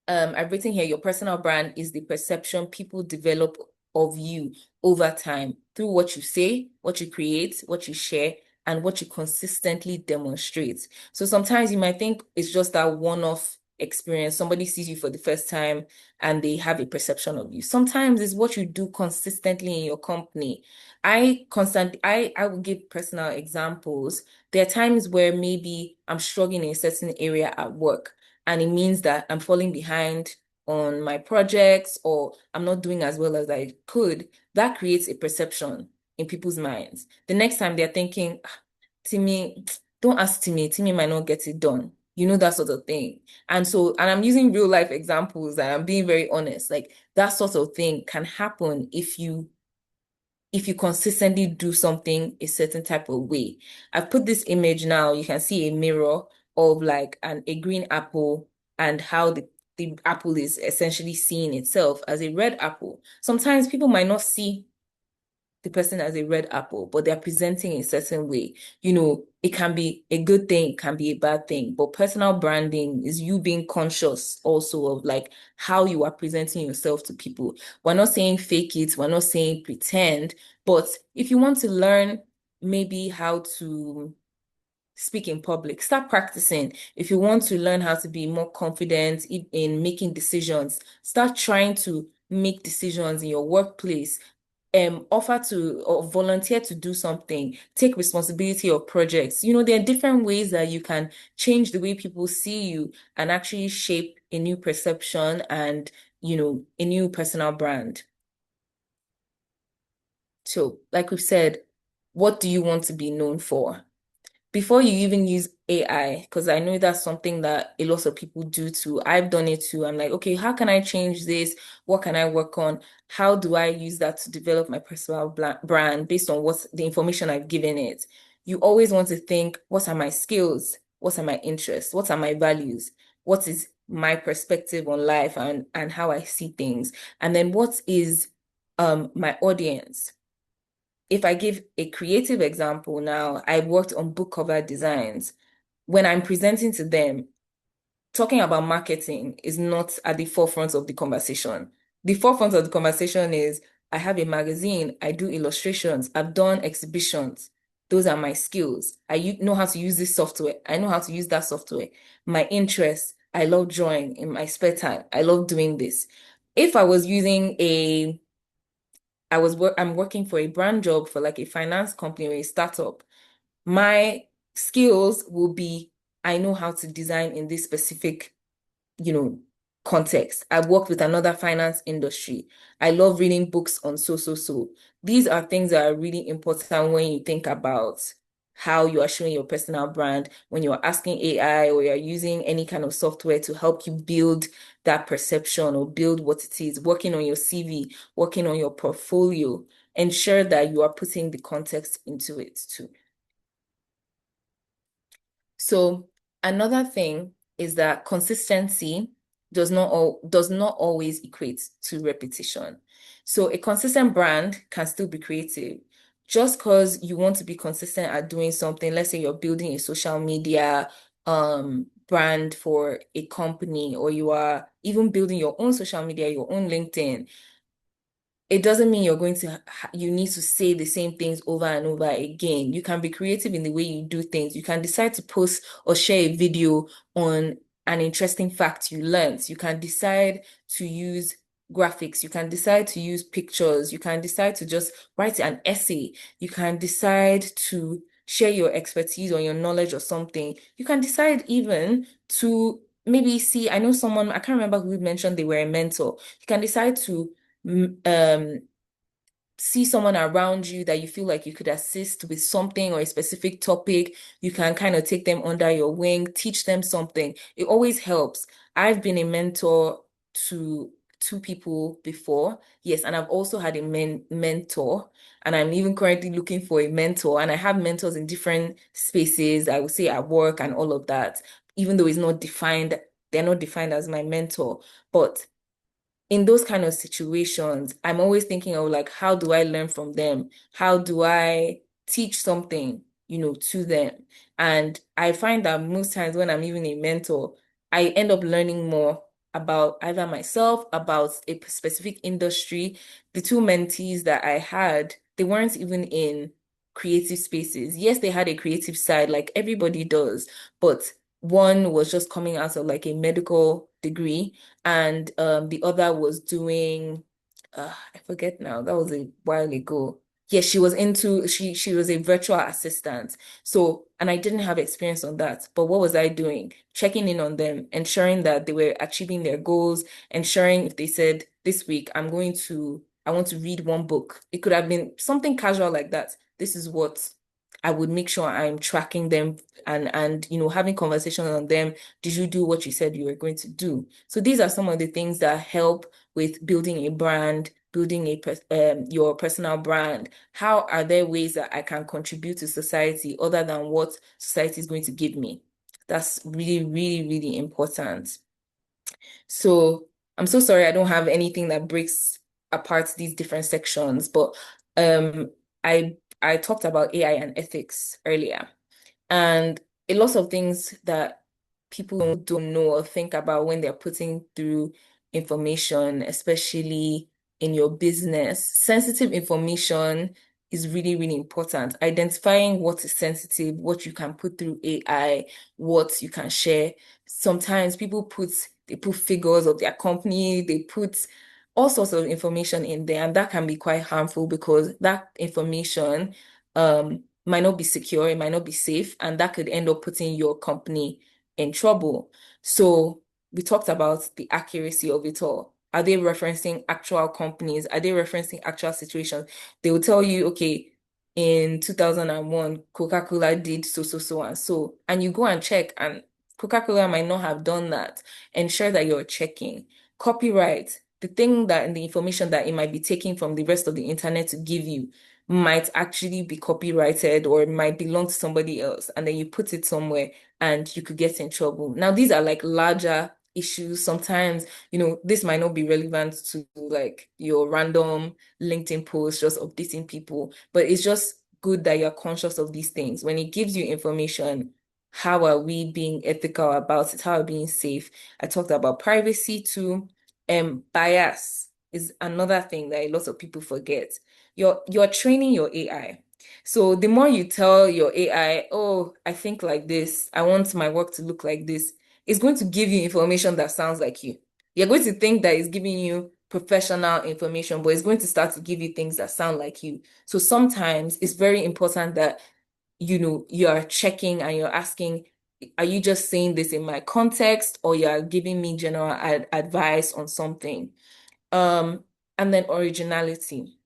I've written here, your personal brand is the perception people develop of you over time through what you say, what you create, what you share, and what you consistently demonstrate. So sometimes you might think it's just that one-off experience. Somebody sees you for the first time and they have a perception of you. Sometimes it's what you do consistently in your company. I will give personal examples. There are times where maybe I'm struggling in a certain area at work, and it means that I'm falling behind on my projects or I'm not doing as well as I could. That creates a perception in people's minds. The next time they're thinking, Timmy, don't ask Timmy, Timmy might not get it done. That sort of thing. And I'm using real life examples and I'm being very honest. Like that sort of thing can happen if you consistently do something a certain type of way. I've put this image now, you can see a mirror of like a green apple and how the apple is essentially seeing itself as a red apple. Sometimes people might not see the person as a red apple, but they're presenting a certain way. It can be a good thing, it can be a bad thing, but personal branding is you being conscious also of like how you are presenting yourself to people. We're not saying fake it, we're not saying pretend, but if you want to learn maybe how to speak in public, start practicing. If you want to learn how to be more confident in making decisions, start trying to make decisions in your workplace. Offer to or volunteer to do something, take responsibility of projects. There are different ways that you can change the way people see you and actually shape a new perception and, a new personal brand. So, like we've said, what do you want to be known for? Before you even use AI, because I know that's something that a lot of people do too. I've done it too. I'm like, okay, how can I change this? What can I work on? How do I use that to develop my personal brand based on what the information I've given it? You always want to think, what are my skills? What are my interests? What are my values? What is my perspective on life and how I see things? And then what is my audience? If I give a creative example now, I worked on book cover designs. When I'm presenting to them, talking about marketing is not at the forefront of the conversation. The forefront of the conversation is I have a magazine, I do illustrations, I've done exhibitions. Those are my skills. I know how to use this software. I know how to use that software. My interests, I love drawing in my spare time. I love doing this. If I was using I'm working for a brand job for like a finance company or a startup, my skills will be, I know how to design in this specific, context. I've worked with another finance industry. I love reading books on so. These are things that are really important when you think about how you are showing your personal brand, when you're asking AI or you're using any kind of software to help you build that perception or build what it is, working on your CV, working on your portfolio. Ensure that you are putting the context into it too. So another thing is that consistency does not always equate to repetition. So a consistent brand can still be creative. Just because you want to be consistent at doing something, let's say you're building a social media brand for a company, or you are even building your own social media, your own LinkedIn, it doesn't mean you're going to you need to say the same things over and over again. You can be creative in the way you do things. You can decide to post or share a video on an interesting fact you learned. You can decide to use graphics. You can decide to use pictures. You can decide to just write an essay. You can decide to share your expertise or your knowledge or something. You can decide even to maybe see, I know someone, I can't remember who mentioned they were a mentor. You can decide to see someone around you that you feel like you could assist with something or a specific topic. You can kind of take them under your wing, teach them something. It always helps. I've been a mentor to two people before. Yes, and I've also had a mentor, and I'm even currently looking for a mentor. And I have mentors in different spaces, I would say at work and all of that, even though it's not defined, they're not defined as my mentor. But in those kind of situations, I'm always thinking of like, how do I learn from them? How do I teach something, to them? And I find that most times when I'm even a mentor, I end up learning more about either myself, about a specific industry. The two mentees that I had, they weren't even in creative spaces. Yes, they had a creative side, like everybody does, but one was just coming out of like a medical degree, and the other was doing I forget now, that was a while ago. Yeah, she was a virtual assistant. So, and I didn't have experience on that. But what was I doing? Checking in on them, ensuring that they were achieving their goals, ensuring if they said this week I want to read one book. It could have been something casual like that. This is what I would make sure I'm tracking them, and having conversations on them. Did you do what you said you were going to do? So these are some of the things that help with building a brand, building your personal brand. How are there ways that I can contribute to society other than what society is going to give me? That's really, really, really important. So I'm so sorry I don't have anything that breaks apart these different sections, but I talked about AI and ethics earlier, and a lot of things that people don't know or think about when they're putting through information, especially in your business. Sensitive information is really, really important. Identifying what is sensitive, what you can put through AI, what you can share. Sometimes they put figures of their company, they put all sorts of information in there, and that can be quite harmful because that information might not be secure, it might not be safe, and that could end up putting your company in trouble. So we talked about the accuracy of it all. Are they referencing actual companies? Are they referencing actual situations? They will tell you, okay, in 2001, Coca-Cola did so, and so. And you go and check, and Coca-Cola might not have done that. Ensure that you're checking. Copyright, the information that it might be taking from the rest of the internet to give you might actually be copyrighted or it might belong to somebody else. And then you put it somewhere and you could get in trouble. Now, these are like larger issues. Sometimes, this might not be relevant to like your random LinkedIn post, just updating people, but it's just good that you're conscious of these things. When it gives you information, how are we being ethical about it? How are we being safe? I talked about privacy too. Bias is another thing that a lot of people forget. You're training your AI. So the more you tell your AI, oh, I think like this, I want my work to look like this, it's going to give you information that sounds like you. You're going to think that it's giving you professional information, but it's going to start to give you things that sound like you. So sometimes it's very important that, you are checking and you're asking, are you just saying this in my context, or you're giving me general advice on something? And then originality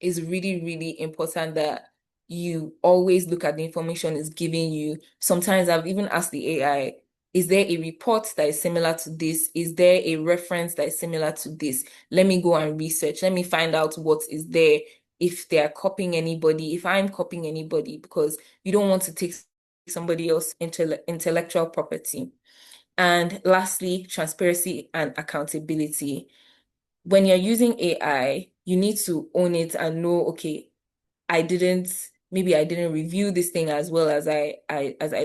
is really, really important, that you always look at the information it's giving you. Sometimes I've even asked the AI, is there a report that is similar to this? Is there a reference that is similar to this? Let me go and research. Let me find out what is there, if they are copying anybody, if I'm copying anybody, because you don't want to take somebody else's intellectual property. And lastly, transparency and accountability. When you're using AI, you need to own it and know, okay, maybe I didn't review this thing as well as I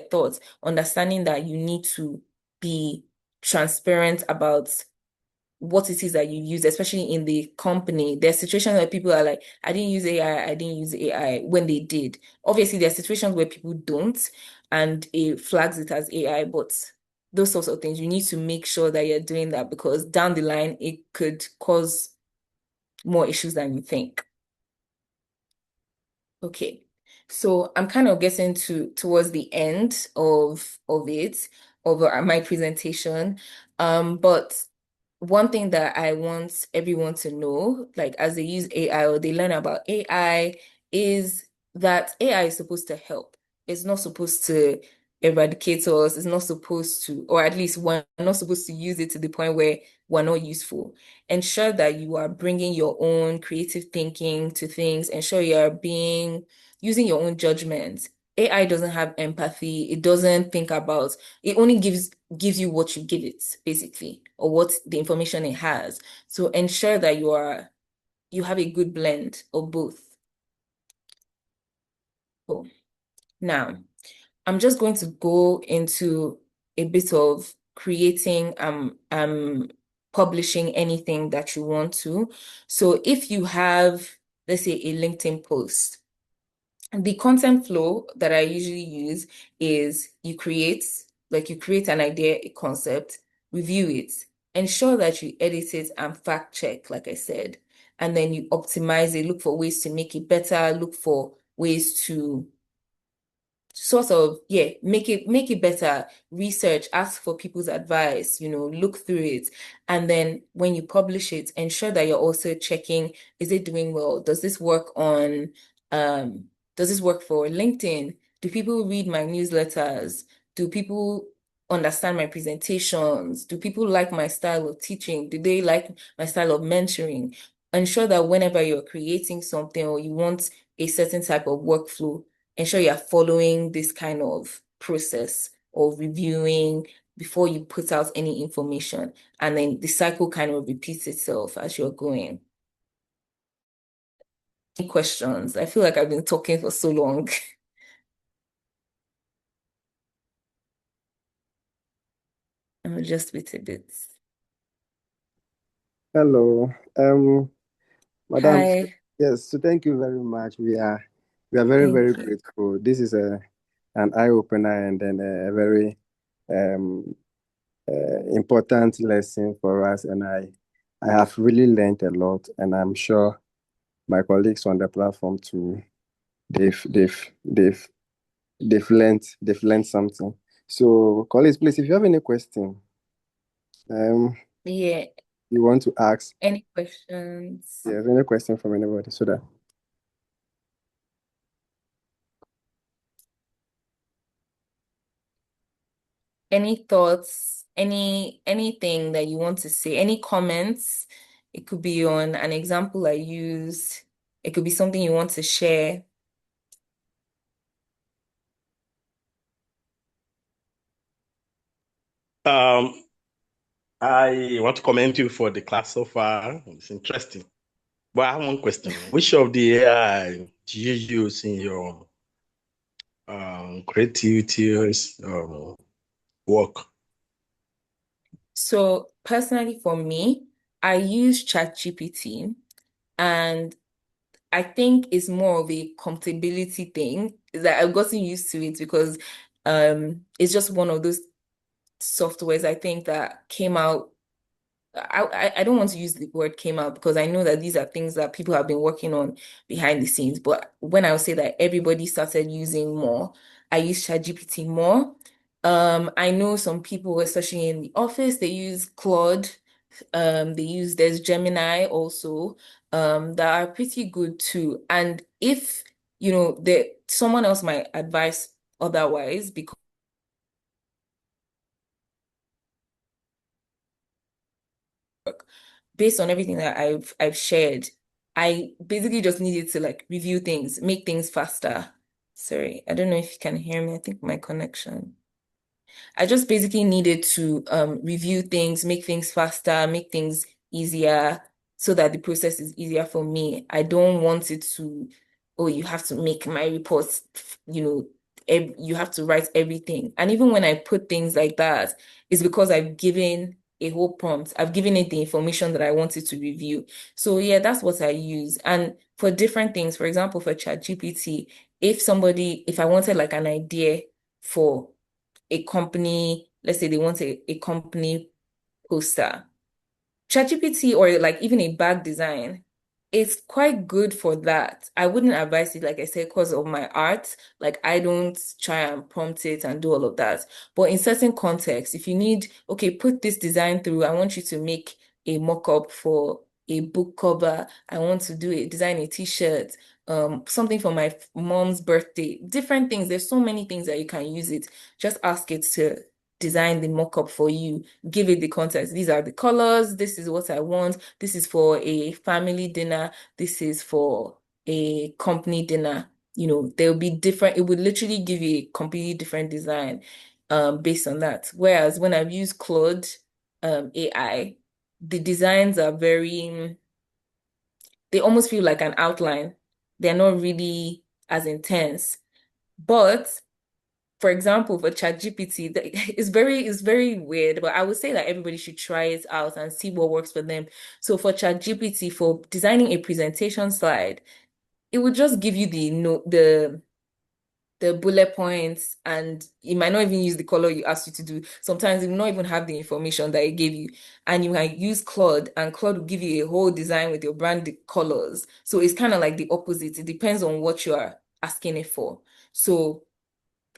thought. Understanding that you need to be transparent about what it is that you use, especially in the company. There's situations where people are like, I didn't use AI, I didn't use AI when they did. Obviously, there are situations where people don't and it flags it as AI, but those sorts of things, you need to make sure that you're doing that because down the line, it could cause more issues than you think. Okay. So I'm kind of getting towards the end of my presentation. But one thing that I want everyone to know, like as they use AI or they learn about AI, is that AI is supposed to help. It's not supposed to eradicate us. It's not supposed to, or at least we're not supposed to use it to the point where we're not useful. Ensure that you are bringing your own creative thinking to things. Ensure you are using your own judgment. AI doesn't have empathy. It doesn't think about, it only gives you what you give it, basically, or what the information it has. So ensure that you have a good blend of both. Cool. Now, I'm just going to go into a bit of creating publishing anything that you want to. So if you have, let's say, a LinkedIn post, the content flow that I usually use is you create an idea, a concept, review it, ensure that you edit it and fact check, like I said, and then you optimize it, look for ways to make it better, look for ways to sort of, yeah, make it better, research, ask for people's advice, look through it. And then when you publish it, ensure that you're also checking, is it doing well? Does this work for LinkedIn? Do people read my newsletters? Do people understand my presentations? Do people like my style of teaching? Do they like my style of mentoring? Ensure that whenever you're creating something or you want a certain type of workflow, ensure you're following this kind of process of reviewing before you put out any information. And then the cycle kind of repeats itself as you're going. Any questions? I feel like I've been talking for so long. I'll just wait a bit. Hello. Madam. Hi. Yes, so thank you very much. We are very, Thank very you. grateful. This is an eye-opener and then a very important lesson for us. And I have really learned a lot, and I'm sure my colleagues on the platform too, they've learned something. So colleagues, please, if you have any question, Yeah. you want to ask, Any questions? yes, any question from anybody, so that Any thoughts, anything that you want to say, any comments? It could be on an example I used. It could be something you want to share. I want to commend you for the class so far. It's interesting. But I have one question. Which of the AI do you use in your creativity work? So personally for me, I use ChatGPT and I think it's more of a compatibility thing that I've gotten used to it because it's just one of those softwares I think that came out. I don't want to use the word came out because I know that these are things that people have been working on behind the scenes. But when I would say that everybody started using more, I use ChatGPT more. I know some people, especially in the office, they use Claude. There's Gemini also, that are pretty good too. And if, someone else might advise otherwise because based on everything that I've shared, I basically just needed to like review things, make things faster. Sorry, I don't know if you can hear me. I think my connection. I just basically needed to review things, make things faster, make things easier so that the process is easier for me. I don't want it to, oh, you have to make my reports, you know, you have to write everything. And even when I put things like that, it's because I've given a whole prompt. I've given it the information that I wanted to review. So yeah, that's what I use. And for different things, for example, for ChatGPT, if I wanted like an idea for a company, let's say they want a company poster, ChatGPT or like even a bag design, it's quite good for that. I wouldn't advise it, like I said, because of my art. Like I don't try and prompt it and do all of that. But in certain contexts, if you need, okay, put this design through, I want you to make a mock-up for a book cover. I want to design a t-shirt, something for my mom's birthday, different things. There's so many things that you can use it. Just ask it to design the mock-up for you, give it the context. These are the colors. This is what I want. This is for a family dinner. This is for a company dinner. You know, there'll be different, it would literally give you a completely different design based on that. Whereas when I've used Claude AI, the designs are they almost feel like an outline. They're not really as intense. But for example, for ChatGPT, it's very weird, but I would say that everybody should try it out and see what works for them. So for ChatGPT, for designing a presentation slide, it would just give you the bullet points, and it might not even use the color you asked you to do. Sometimes it will not even have the information that it gave you. And you might use Claude, and Claude will give you a whole design with your brand colors. So it's kind of like the opposite. It depends on what you are asking it for. So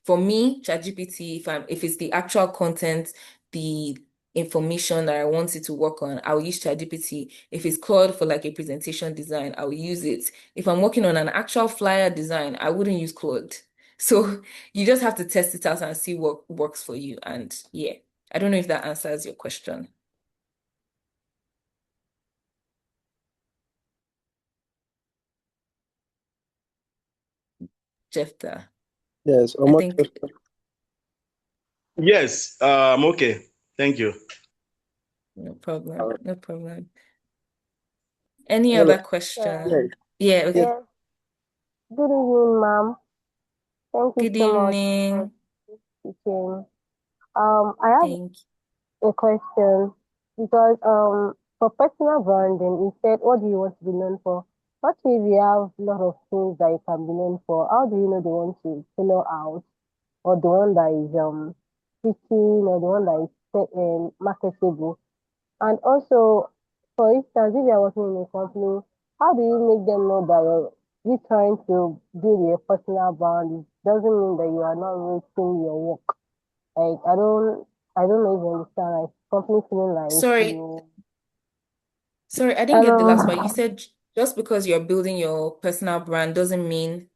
for me, ChatGPT, if it's the actual content, the information that I want it to work on, I'll use ChatGPT. If it's Claude for like a presentation design, I'll use it. If I'm working on an actual flyer design, I wouldn't use Claude. So you just have to test it out and see what works for you. And yeah, I don't know if that answers your question. Jefta, Yes, I think Yes, okay. Thank you. no problem. No problem. Any Hello. other question? Yes. Yeah, okay. Yes. Good evening, ma'am. Thank you Good so much for evening. speaking. I have Thank a question because for personal branding, you said, what do you want to be known for? What if you have a lot of things that you can be known for? How do you know the one to follow out, or the one that is fitting, or the one that is marketable? And also, for instance, if you're working in a company, how do you make them know that you're trying to build your personal brand? It doesn't mean that you are not rating your work. Like I don't know if you understand. Like company feeling like Sorry, you. sorry, I didn't get the last part. You Hello. said just because you're building your personal brand doesn't mean.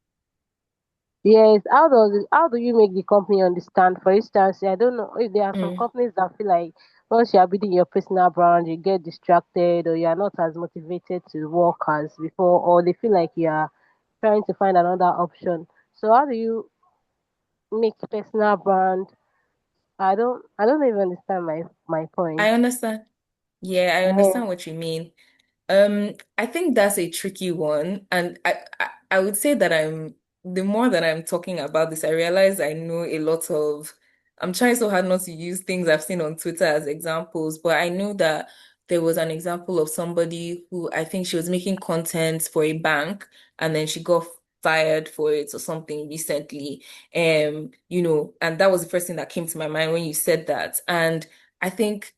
Yes. How do you make the company understand? For instance, I don't know if there are some Mm. companies that feel like once you are building your personal brand, you get distracted or you are not as motivated to work as before, or they feel like you are trying to find another option. So how do you make personal brand? I don't even understand my I point. understand. Yeah, I uh understand what you mean. I think that's a tricky one, and I would say that the more that I'm talking about this, I realize I know a lot of. I'm trying so hard not to use things I've seen on Twitter as examples, but I know that there was an example of somebody who I think she was making content for a bank, and then she got fired for it or something recently. And that was the first thing that came to my mind when you said that. And I think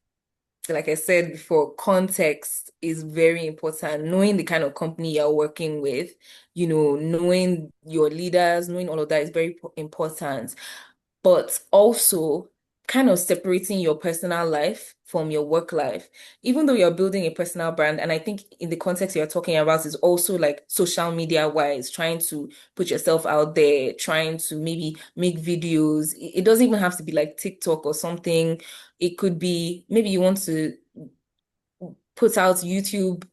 like I said before, context is very important. Knowing the kind of company you're working with, knowing your leaders, knowing all of that is very important. But also kind of separating your personal life from your work life. Even though you're building a personal brand, and I think in the context you're talking about is also like social media wise, trying to put yourself out there, trying to maybe make videos. It doesn't even have to be like TikTok or something. It could be maybe you want to put out YouTube,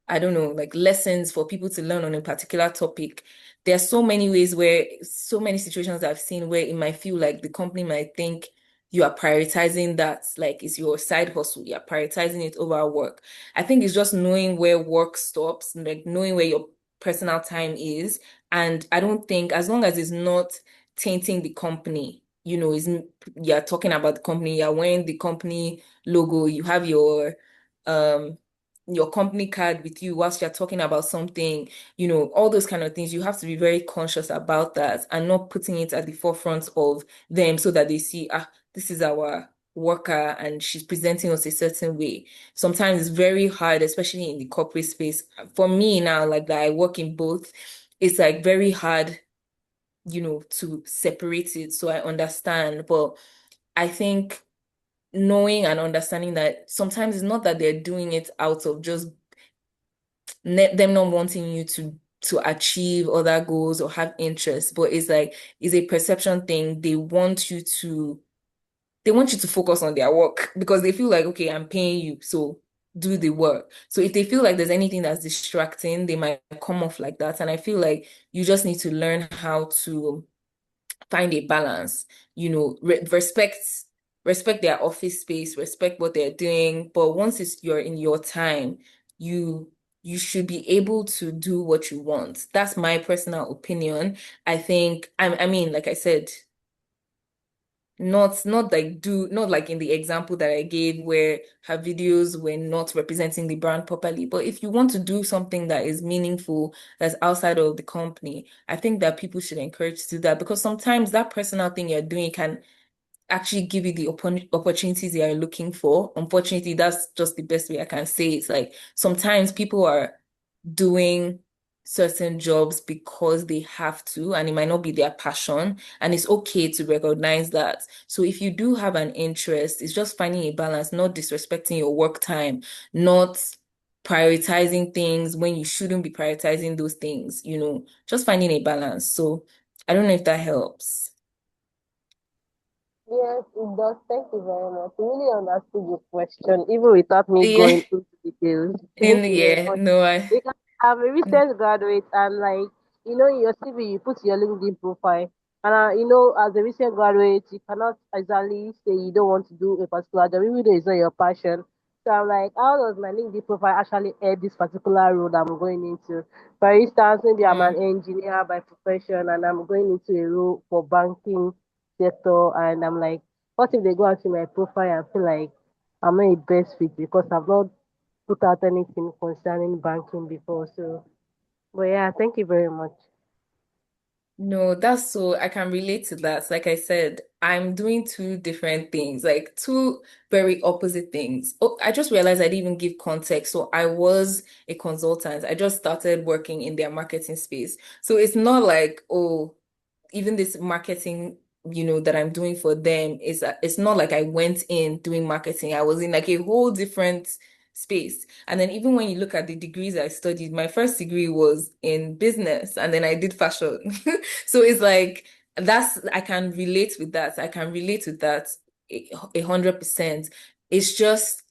I don't know, like lessons for people to learn on a particular topic. There are so many ways so many situations I've seen where it might feel like the company might think you are prioritizing that, like it's your side hustle, you're prioritizing it over work. I think it's just knowing where work stops, like knowing where your personal time is. And I don't think, as long as it's not tainting the company, you're talking about the company, you're wearing the company logo, you have um your company card with you whilst you're talking about something, all those kind of things. You have to be very conscious about that and not putting it at the forefront of them so that they see, this is our worker and she's presenting us a certain way. Sometimes it's very hard, especially in the corporate space. For me now, like that, I work in both. It's like very hard, to separate it. So I understand, but I think knowing and understanding that sometimes it's not that they're doing it out of just them not wanting you to achieve other goals or have interests, but it's a perception thing. They want you to focus on their work because they feel like, okay, I'm paying you, so do the work. So if they feel like there's anything that's distracting, they might come off like that. And I feel like you just need to learn how to find a balance, respect their office space, respect what they're doing. But once you're in your time, you should be able to do what you want. That's my personal opinion. I think, I mean, like I said, not like in the example that I gave where her videos were not representing the brand properly. But if you want to do something that is meaningful, that's outside of the company, I think that people should encourage to do that because sometimes that personal thing you're doing can actually give you the opportunities you're looking for. Unfortunately, that's just the best way I can say it. It's like sometimes people are doing certain jobs because they have to, and it might not be their passion, and it's okay to recognize that. So if you do have an interest, it's just finding a balance, not disrespecting your work time, not prioritizing things when you shouldn't be prioritizing those things, just finding a balance. So I don't know if that helps. Yes, it does. Thank you very much. I really understood your question, even without me Yeah, going into details. Thank you very much. no, I Because I'm a recent graduate, and like, in your CV, you put your LinkedIn profile. And as a recent graduate, you cannot exactly say you don't want to do a particular job, even though it's not your passion. So I'm like, how does my LinkedIn profile actually add this particular role that I'm going into? For instance, maybe I'm an mm, engineer by profession and I'm going into a role for banking sector, and I'm like, what if they go and see my profile and feel like I'm not a best fit because I've not put out anything concerning banking before. So, but yeah, thank you very much. no, that's so I can relate to that. Like I said, I'm doing two different things, like two very opposite things. Oh, I just realized I didn't even give context. So I was a consultant. I just started working in their marketing space. So it's not like, oh, even this marketing, that I'm doing for them it's not like I went in doing marketing. I was in like a whole different space. And then even when you look at the degrees I studied, my first degree was in business and then I did fashion. So it's like I can relate with that. I can relate with that 100%. It's just,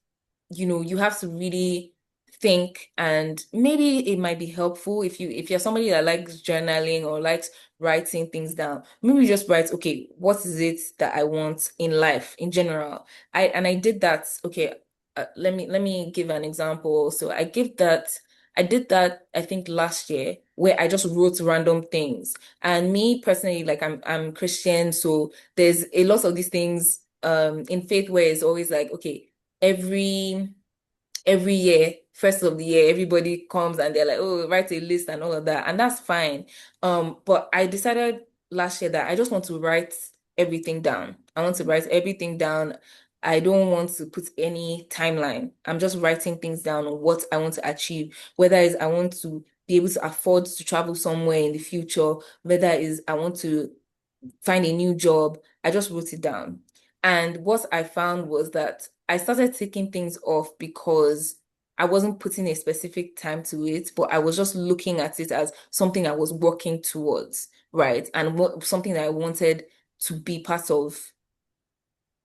you have to really think, and maybe it might be helpful if you're somebody that likes journaling or likes writing things down. Maybe just write, okay, what is it that I want in life in general? I did that. Okay, let me give an example. So I did that I think last year where I just wrote random things. And me personally, like I'm Christian, so there's a lot of these things in faith where it's always like, okay, every year, first of the year, everybody comes and they're like, oh, write a list and all of that. And that's fine. But I decided last year that I just want to write everything down. I want to write everything down. I don't want to put any timeline. I'm just writing things down on what I want to achieve, whether it's I want to be able to afford to travel somewhere in the future, whether it's I want to find a new job. I just wrote it down. And what I found was that I started taking things off because I wasn't putting a specific time to it, but I was just looking at it as something I was working towards, right? And something that I wanted to be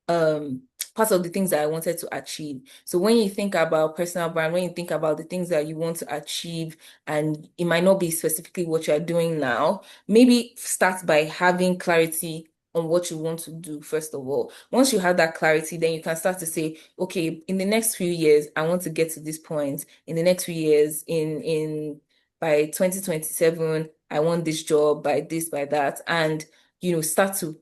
um part of the things that I wanted to achieve. So when you think about personal brand, when you think about the things that you want to achieve, and it might not be specifically what you're doing now, maybe start by having clarity on what you want to do, first of all. Once you have that clarity, then you can start to say, okay, in the next few years, I want to get to this point. In the next few years, by 2027, I want this job, by this, by that, and start to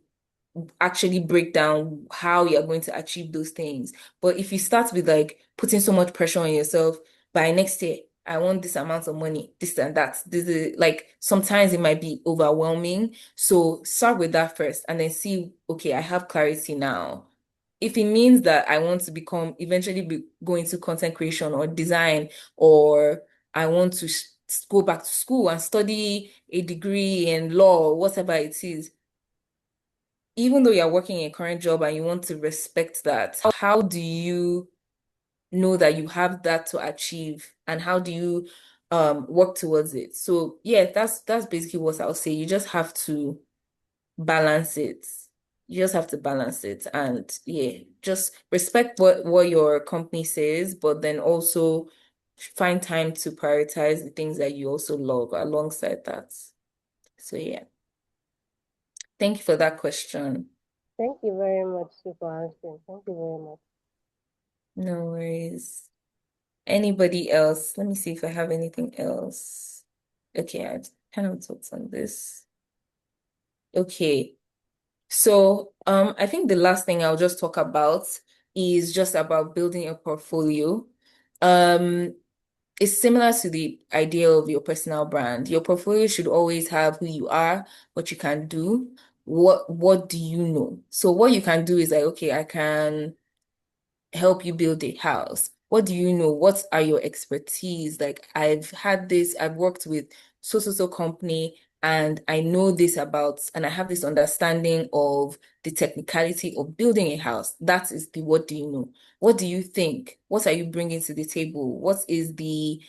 actually break down how you're going to achieve those things. But if you start with like putting so much pressure on yourself, by next year, I want this amount of money, this and that. This is like sometimes it might be overwhelming. So start with that first and then see, okay, I have clarity now. If it means that I want to eventually go into content creation or design, or I want to go back to school and study a degree in law, whatever it is, even though you're working a current job and you want to respect that, how do you know that you have that to achieve, and how do you work towards it? So yeah, that's basically what I'll say. You just have to balance it. You just have to balance it, and yeah, just respect what your company says, but then also find time to prioritize the things that you also love alongside that. So yeah. Thank you for that question. Thank you very much for answering. Thank you very much. No worries. Anybody else? Let me see if I have anything else. Okay, I kind of talked on this. Okay. So, I think the last thing I'll just talk about is just about building a portfolio. It's similar to the idea of your personal brand. Your portfolio should always have who you are, what you can do, what do you know. So what you can do is like, okay, I can help you build a house. What do you know? What are your expertise? Like I've worked with so company, and I know this about, and I have this understanding of the technicality of building a house. That is the what do you know? What do you think? What are you bringing to the table? What is the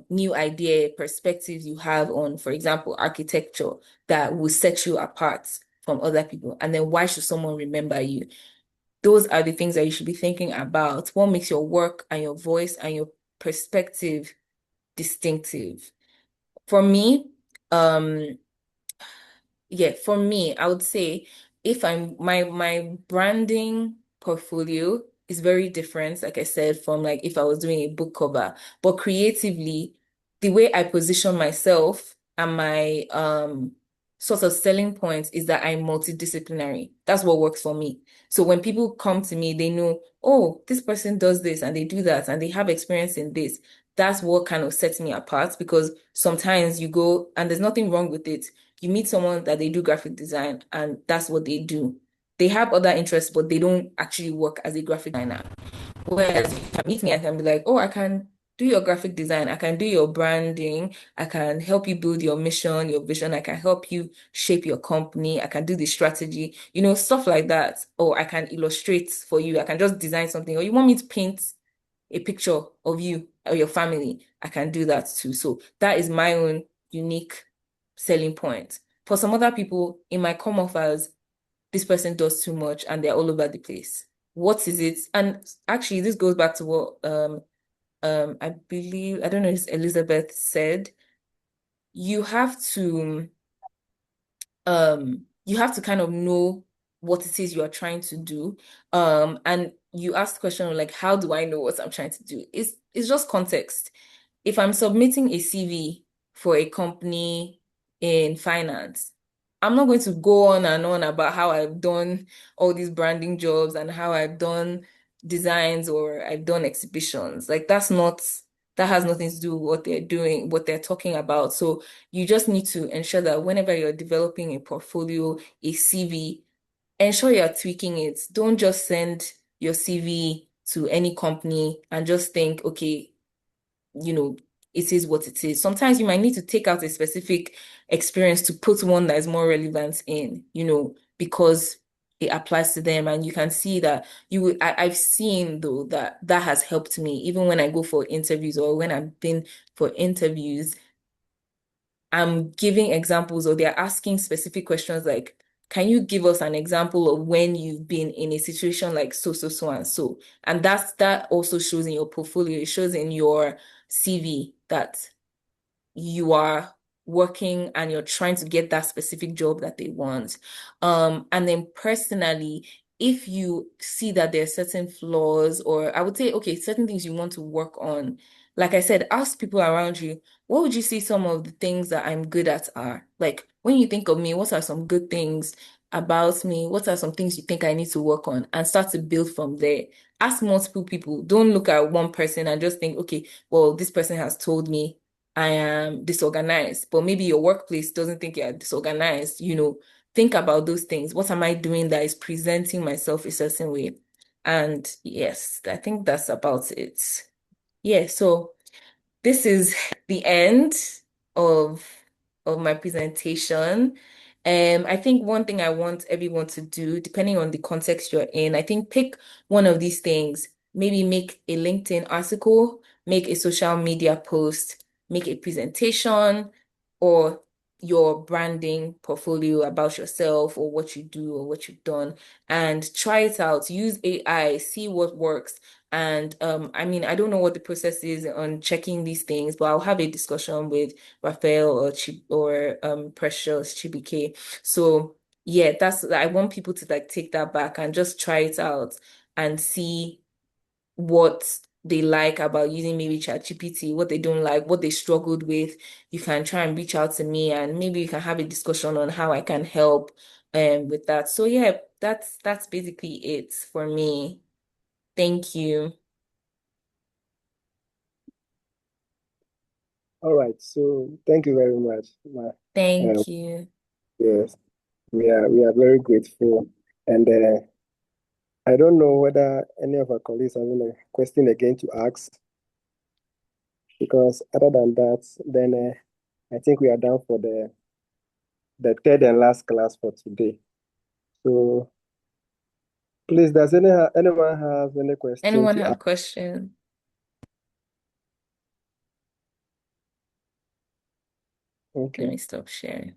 new idea, perspectives you have on, for example, architecture that will set you apart from other people? And then why should someone remember you? Those are the things that you should be thinking about. What makes your work and your voice and your perspective distinctive? For me, I would say if my branding portfolio is very different, like I said, from like if I was doing a book cover. But creatively, the way I position myself and my sort of selling point is that I'm multidisciplinary. That's what works for me. So when people come to me, they know, oh, this person does this and they do that and they have experience in this. That's what kind of sets me apart, because sometimes you go, and there's nothing wrong with it. You meet someone that they do graphic design and that's what they do. They have other interests, but they don't actually work as a graphic designer. Whereas if you meet me, I can be like, oh, I can do your graphic design, I can do your branding, I can help you build your mission, your vision, I can help you shape your company, I can do the strategy, stuff like that. Or I can illustrate for you, I can just design something, or you want me to paint a picture of you or your family, I can do that too. So that is my own unique selling point. For some other people, it might come off as this person does too much and they're all over the place. What is it? And actually, this goes back to what I believe, I don't know if Elizabeth said. You have to kind of know what it is you are trying to do. And you asked the question like, how do I know what I'm trying to do? It's just context. If I'm submitting a CV for a company in finance, I'm not going to go on and on about how I've done all these branding jobs and how I've done designs or I've done exhibitions. Like that has nothing to do with what they're doing, what they're talking about. So you just need to ensure that whenever you're developing a portfolio, a CV, ensure you're tweaking it. Don't just send your CV to any company and just think, okay, it is what it is. Sometimes you might need to take out a specific experience to put one that is more relevant in, because it applies to them. And you can see that I've seen though that has helped me even when I go for interviews, or when I've been for interviews, I'm giving examples, or they're asking specific questions like, can you give us an example of when you've been in a situation like so and so? And that also shows in your portfolio. It shows in your CV that you are working and you're trying to get that specific job that they want. And then personally, if you see that there are certain flaws, or I would say, okay, certain things you want to work on, like I said, ask people around you, what would you say some of the things that I'm good at are? Like, when you think of me, what are some good things about me? What are some things you think I need to work on? And start to build from there. Ask multiple people. Don't look at one person and just think, okay, well, this person has told me I am disorganized, but maybe your workplace doesn't think you're disorganized. Think about those things. What am I doing that is presenting myself a certain way? And yes, I think that's about it. Yeah, so this is the end of my presentation. I think one thing I want everyone to do, depending on the context you're in, I think pick one of these things. Maybe make a LinkedIn article, make a social media post, make a presentation, or your branding portfolio about yourself or what you do or what you've done, and try it out. Use AI, see what works. And I mean, I don't know what the process is on checking these things, but I'll have a discussion with Raphael or Precious Chibike. So yeah, I want people to like take that back and just try it out and see what they like about using maybe ChatGPT, what they don't like, what they struggled with. You can try and reach out to me and maybe you can have a discussion on how I can help with that. So yeah, that's basically it for me. Thank you. All right. So thank you very much. Thank you. Yes, we are very grateful. And I don't know whether any of our colleagues have a question again to ask, because other than that, then I think we are done for the third and last class for today. So please, does anyone have any question Anyone to have ask? questions? Let Okay. me stop sharing.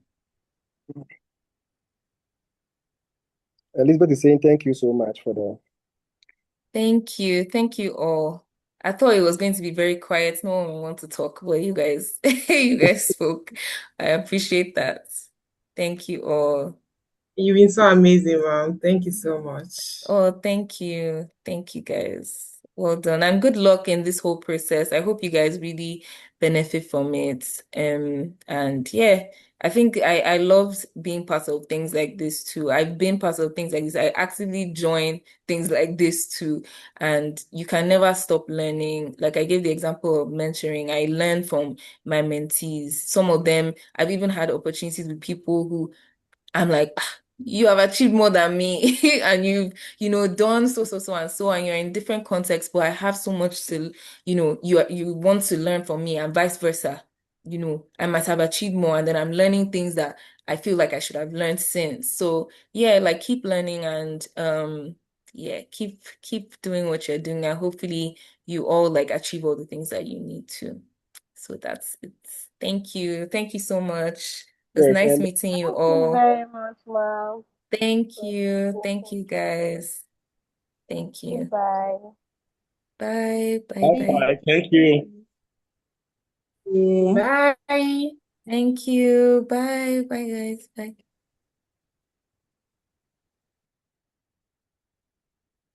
Elizabeth is saying thank you so much for the. Thank you. Thank you all. I thought it was going to be very quiet. No one would want to talk, but you guys, you guys spoke. I appreciate that. Thank you all. You've been so amazing, ma'am. Thank you so much. Oh, thank you. Thank you, guys. Well done. And good luck in this whole process. I hope you guys really benefit from it. And yeah, I think I loved being part of things like this too. I've been part of things like this. I actively join things like this too. And you can never stop learning. Like I gave the example of mentoring. I learn from my mentees. Some of them, I've even had opportunities with people who I'm like, "Ah, you have achieved more than me and you've done so and so, and you're in different contexts, but I have so much to, you want to learn from me and vice versa. I might have achieved more and then I'm learning things that I feel like I should have learned since. So yeah, like keep learning and yeah, keep doing what you're doing and hopefully you all like achieve all the things that you need to. So that's it. Thank you. Thank you so much. It was Yes, nice and meeting you Thank you all. very much, ma'am. Thank you. Thank you, guys. Thank you. Goodbye. Bye. Bye. Bye Bye. bye. Thank you. Bye. Thank you. Bye. Bye, guys. Bye.